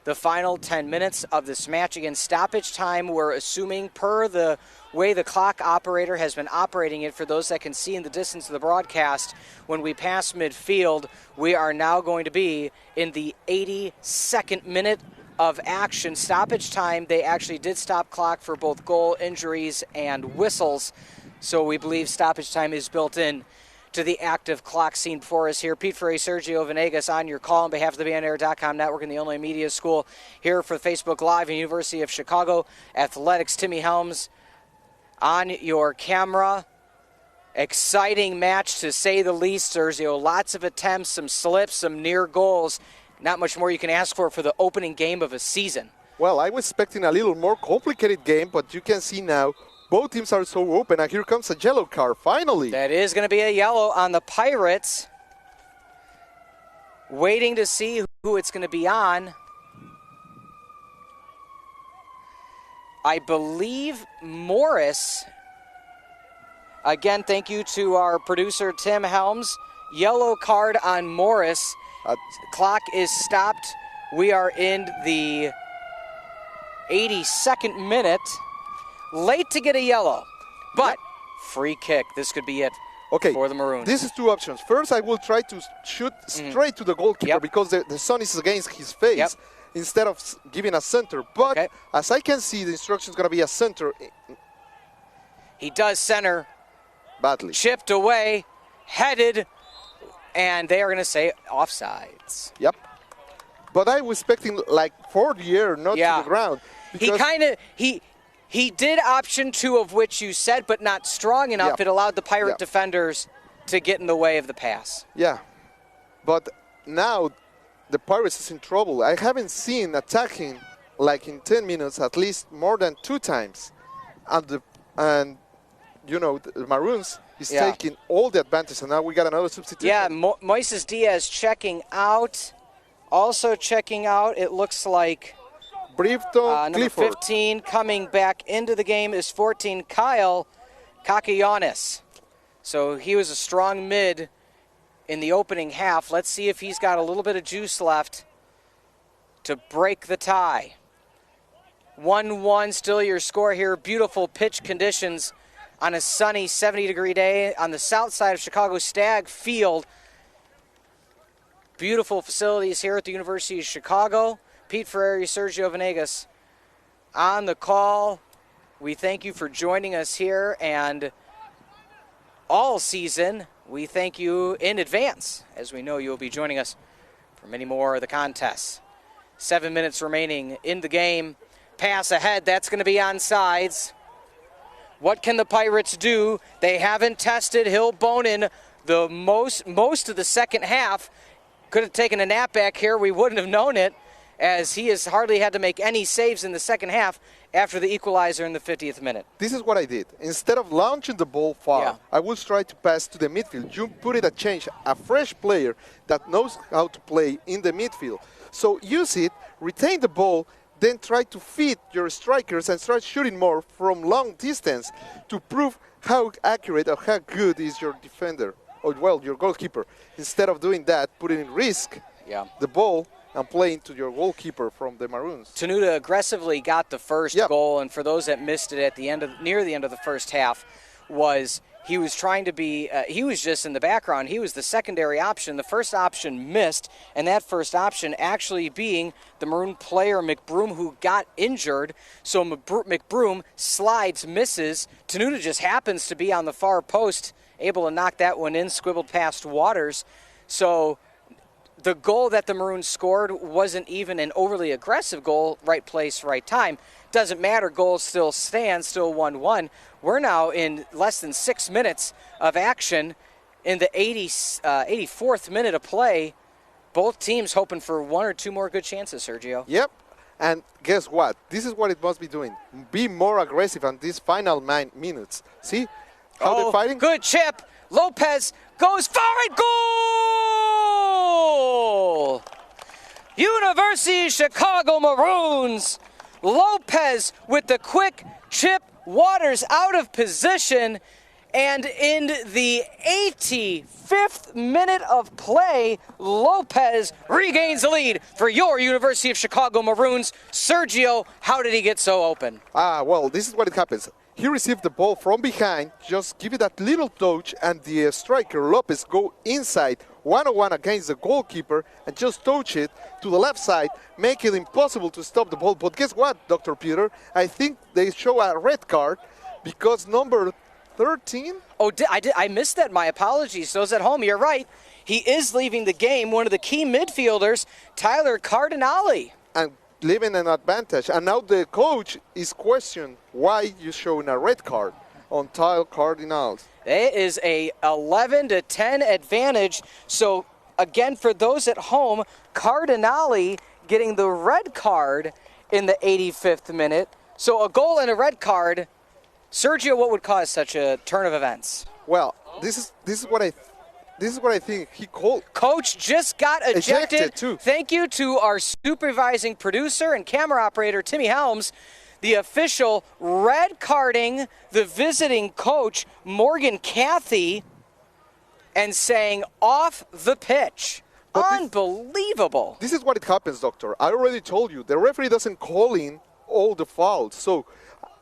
the final 10 minutes of this match. Again, stoppage time, we're assuming per the way the clock operator has been operating it. For those that can see in the distance of the broadcast, when we pass midfield, we are now going to be in the 82nd minute of action. Stoppage time, they actually did stop clock for both goal, injuries, and whistles. So we believe stoppage time is built in to the active clock scene for us here. Pete Ferry, Sergio Venegas on your call on behalf of the BNAir.com network and the Illinois Media School here for Facebook Live and University of Chicago Athletics. Timmy Helms on your camera. Exciting match to say the least, Sergio. Lots of attempts, some slips, some near goals. Not much more you can ask for the opening game of a season. Well, I was expecting a little more complicated game, but you can see now both teams are so open, and here comes a yellow card, finally. That is going to be a yellow on the Pirates. Waiting to see who it's going to be on. I believe Morris. Again, thank you to our producer, Tim Helms. Yellow card on Morris. Clock is stopped. We are in the 82nd minute. Late to get a yellow, but free kick. This could be it for the Maroons. This is 2 options. First, I will try to shoot straight to the goalkeeper because the sun is against his face instead of giving a center. But as I can see, the instruction is going to be a center. He does center. Badly. Chipped away, headed, and they are going to say offsides. Yep. But I was expecting like 4th air, not to the ground. He did option 2 of which you said, but not strong enough. It allowed the Pirate defenders to get in the way of the pass. Yeah. But now the Pirates is in trouble. I haven't seen attacking like in 10 minutes, at least more than 2 times. And the Maroons is taking all the advantage, and now we got another substitution. Yeah, Moises Diaz checking out. Also checking out, it looks like Brifton number 15 coming back into the game is 14, Kyle Kakayanis. So he was a strong mid in the opening half. Let's see if he's got a little bit of juice left to break the tie. 1-1 still your score here. Beautiful pitch conditions on a sunny 70-degree day on the south side of Chicago Stag Field. Beautiful facilities here at the University of Chicago. Pete Ferreri, Sergio Venegas on the call. We thank you for joining us here, and all season we thank you in advance, as we know you'll be joining us for many more of the contests. 7 minutes remaining in the game. Pass ahead, that's going to be on sides. What can the Pirates do? They haven't tested Hill Bonin the most of the second half. Could have taken a nap back here. We wouldn't have known it, as he has hardly had to make any saves in the second half after the equalizer in the 50th minute. This is what I did. Instead of launching the ball far, I would try to pass to the midfield. You put it a change, a fresh player that knows how to play in the midfield. So use it, retain the ball, then try to feed your strikers and start shooting more from long distance to prove how accurate or how good is your defender, or well, your goalkeeper. Instead of doing that, putting in risk the ball and playing to your goalkeeper from the Maroons. Tenuta aggressively got the first goal, and for those that missed it at the end of near the end of the first half, he was trying to be, he was just in the background. He was the secondary option. The first option missed, and that first option actually being the Maroon player McBroom, who got injured. So McBroom slides, misses. Tenuta just happens to be on the far post, able to knock that one in, squibbled past Waters. So the goal that the Maroons scored wasn't even an overly aggressive goal, right place, right time. Doesn't matter, goal still stands, still 1-1. We're now in less than 6 minutes of action in the 84th minute of play. Both teams hoping for 1 or 2 more good chances, Sergio. Yep, and guess what? This is what it must be doing. Be more aggressive on these final 9 minutes. See how they're fighting? Good chip. Lopez goes forward, goal! University of Chicago Maroons. Lopez with the quick chip, Waters out of position, and in the 85th minute of play, Lopez regains the lead for your University of Chicago Maroons. Sergio, how did he get so open? Well, this is what it happens. He received the ball from behind, just give it that little touch, and the striker, Lopez, go inside, one-on-one against the goalkeeper, and just touch it to the left side, make it impossible to stop the ball. But guess what, Dr. Peter? I think they show a red card because number 13? Oh, I missed that. My apologies. Those at home, you're right. He is leaving the game, one of the key midfielders, Tyler Cardinale. And leaving an advantage. And now the coach is questioning why you showing a red card on Tyler Cardinale. It is a 11-10 advantage. So, again, for those at home, Cardinale getting the red card in the 85th minute. So a goal and a red card. Sergio, what would cause such a turn of events? Well, this is what I think he called. Coach just got ejected. Too. Thank you to our supervising producer and camera operator, Timmy Helms. The official red carding the visiting coach, Morgan Cathy, and saying off the pitch. But unbelievable. This is what it happens, Doctor. I already told you, the referee doesn't call in all the fouls. So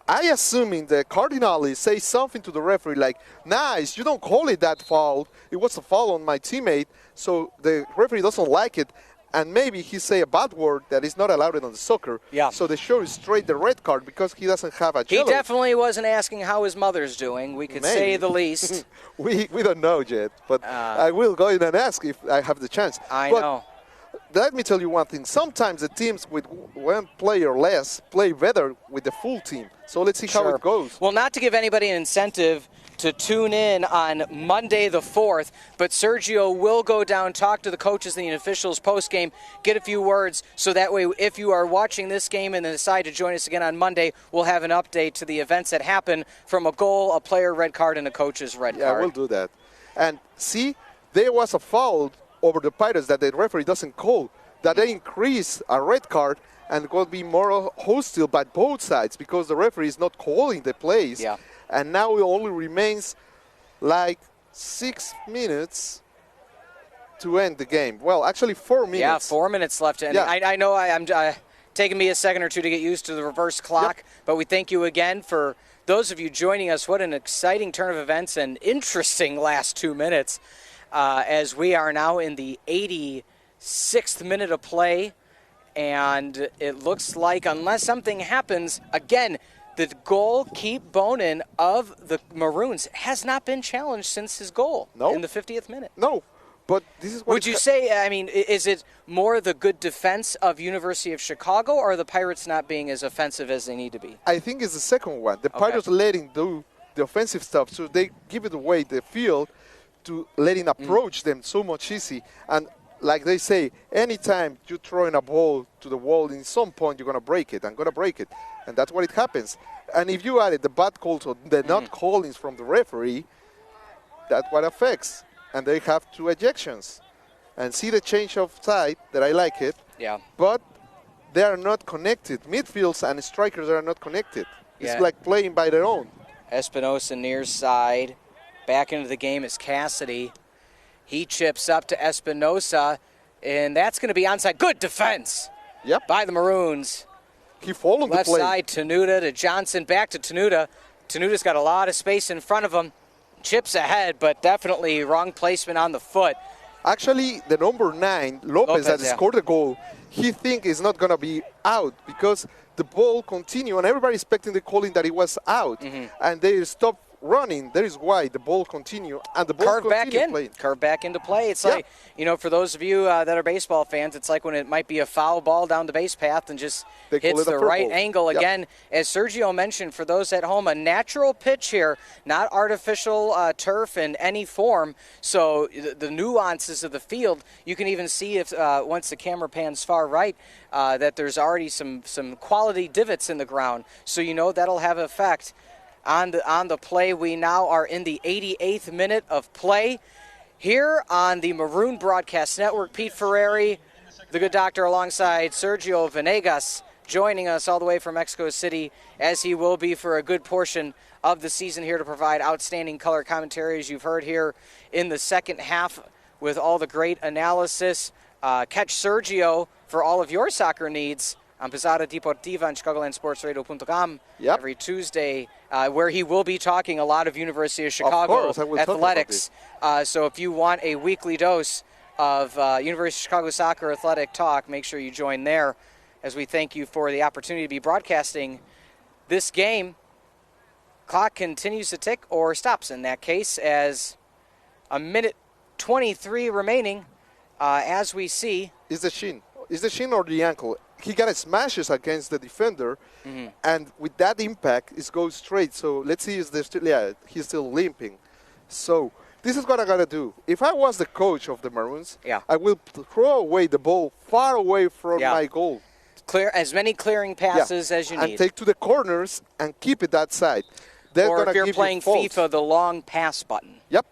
I assuming the Cardinale say something to the referee like, nice, you don't call it that foul. It was a foul on my teammate. So the referee doesn't like it. And maybe he say a bad word that is not allowed in the soccer. Yeah. So they show straight the red card because he doesn't have a jello. He definitely wasn't asking how his mother's doing. We could say the least. we don't know yet. But I will go in and ask if I have the chance. I know. Let me tell you one thing. Sometimes the teams with one player less play better with the full team. So let's see how it goes. Well, not to give anybody an incentive to tune in on Monday the 4th. But Sergio will go down, talk to the coaches and the officials post-game, get a few words, so that way if you are watching this game and then decide to join us again on Monday, we'll have an update to the events that happen from a goal, a player red card, and a coach's red card. Yeah, we'll do that. And see, there was a foul over the Pirates that the referee doesn't call, that they increase a red card and going to be more hostile by both sides because the referee is not calling the plays. Yeah. And now it only remains like 6 minutes to end the game. Well, actually 4 minutes. Yeah, 4 minutes left. And Yeah. I know I'm taking me a second or two to get used to the reverse clock, Yep. but we thank you again for those of you joining us. What an exciting turn of events and interesting last 2 minutes as we are now in the 86th minute of play. And it looks like unless something happens, again, the goalkeeper Bonin of the Maroons has not been challenged since his goal in the 50th minute. No, but this is what... Would you say, I mean, is it more the good defense of University of Chicago or the Pirates not being as offensive as they need to be? I think it's the second one. The Pirates letting do the offensive stuff, so they give it away the field to letting approach them so much easy. And like they say, anytime you throw in a ball to the wall, in some point you're going to break it. I'm going to break it. And that's what it happens. And if you added the bad calls or the not callings from the referee, that's what affects. And they have 2 ejections. And see the change of side that I like it. Yeah. But they are not connected. Midfields and strikers are not connected. Yeah. It's like playing by their own. Espinosa near side. Back into the game is Cassidy. He chips up to Espinosa, and that's going to be onside. Good defense by the Maroons. He followed Left the play. side, Tenuta to Johnson, back to Tenuta. Tenuta's got a lot of space in front of him. Chips ahead, but definitely wrong placement on the foot. Actually, the number 9, Lopez that scored the goal, he think is not going to be out because the ball continued, and everybody expecting the calling that it was out. And they stopped running. That is why the ball continued, and the ball continued playing. Curve back into play. It's like, you know, for those of you that are baseball fans, it's like when it might be a foul ball down the base path and just hits the right angle. Again, as Sergio mentioned, for those at home, a natural pitch here, not artificial turf in any form. So the nuances of the field, you can even see if once the camera pans far right, that there's already some quality divots in the ground. So you know that'll have effect on the play. We now are in the 88th minute of play here on the Maroon Broadcast Network. Pete Ferreri, the good doctor, alongside Sergio Venegas, joining us all the way from Mexico City, as he will be for a good portion of the season here to provide outstanding color commentary, as you've heard here in the second half with all the great analysis. Catch Sergio for all of your soccer needs on Pisada Deportiva and ChicagolandSportsRadio.com every Tuesday, where he will be talking a lot of University of Chicago athletics. So if you want a weekly dose of University of Chicago soccer athletic talk, make sure you join there, as we thank you for the opportunity to be broadcasting this game. Clock continues to tick, or stops in that case, as a minute 23 remaining, as we see. Is the shin or the ankle? He got smashes against the defender, and with that impact, it goes straight. So let's see, he's still limping. So this is what I gotta do. If I was the coach of the Maroons, I will throw away the ball far away from my goal. Clear as many clearing passes as you need. And take to the corners and keep it that side. They're or if you're playing FIFA, the long pass button. Yep.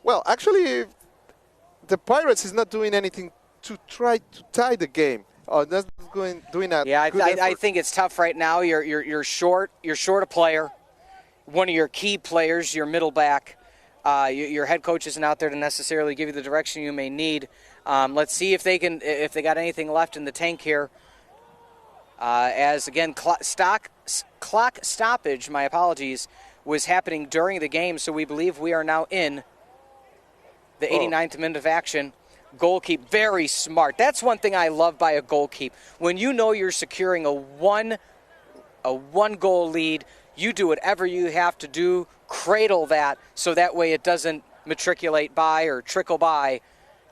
Well, actually, the Pirates is not doing anything to try to tie the game. That's doing that. Yeah, I think it's tough right now. You're short. You're short a player. One of your key players, your middle back. Your head coach isn't out there to necessarily give you the direction you may need. Let's see if they got anything left in the tank here. As again, clock stoppage. My apologies, was happening during the game. So we believe we are now in the 89th minute of action. Goalkeep, very smart. That's one thing I love by a goalkeep. When you know you're securing a one goal lead, you do whatever you have to do, cradle that, so that way it doesn't matriculate by or trickle by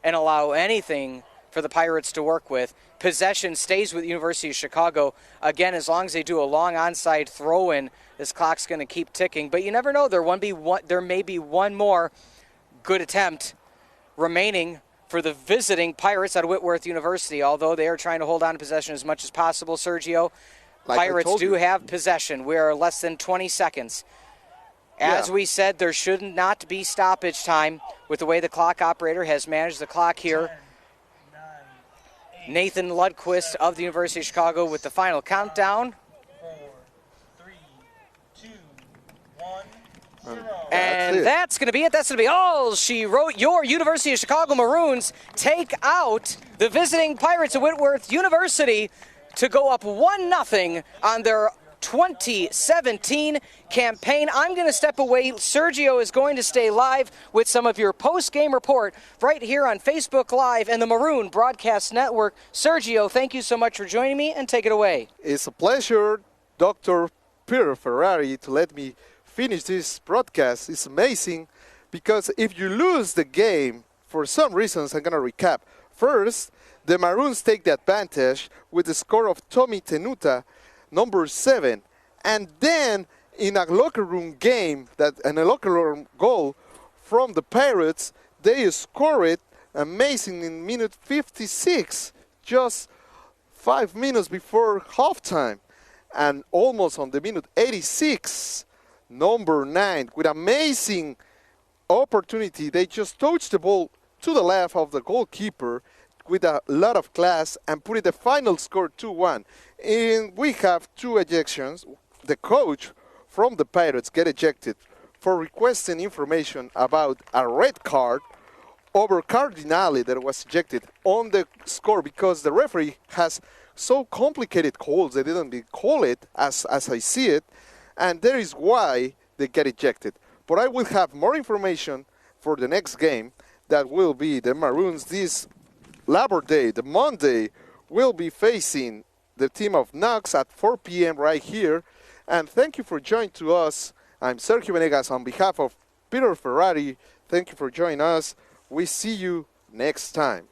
and allow anything for the Pirates to work with. Possession stays with University of Chicago. Again, as long as they do a long onside throw-in, this clock's going to keep ticking. But you never know. There may be one more good attempt remaining for the visiting Pirates at Whitworth University, although they are trying to hold on to possession as much as possible, Sergio. Pirates do have possession. We are less than 20 seconds. As we said, there should not be stoppage time with the way the clock operator has managed the clock here. 10, 9, 8, Nathan Lundquist of the University of Chicago with the final countdown. 4, 3, 2, 1, 0. And that's going to be it. That's going to be all she wrote. Your University of Chicago Maroons take out the visiting Pirates of Whitworth University to go up 1-0 on their 2017 campaign. I'm going to step away. Sergio is going to stay live with some of your post-game report right here on Facebook Live and the Maroon Broadcast Network. Sergio, thank you so much for joining me, and take it away. It's a pleasure, Dr. Peter Ferrari, to let me finish this broadcast. It's amazing because if you lose the game, for some reasons, I'm going to recap. First, the Maroons take the advantage with the score of Tommy Tenuta, number 7. And then in a locker room game, and a locker room goal from the Pirates, they score it amazing in minute 56, just 5 minutes before halftime. And almost on the minute 86, number 9, with amazing opportunity, they just touched the ball to the left of the goalkeeper with a lot of class and put it the final score 2-1. And we have 2 ejections. The coach from the Pirates get ejected for requesting information about a red card over Cardinale that was ejected on the score because the referee has so complicated calls. They didn't call it as I see it, and that is why they get ejected. But I will have more information for the next game that will be the Maroons this Labor Day. The Monday will be facing the team of Knox at 4 p.m. right here. And thank you for joining to us. I'm Sergio Venegas on behalf of Peter Ferrari. Thank you for joining us. We see you next time.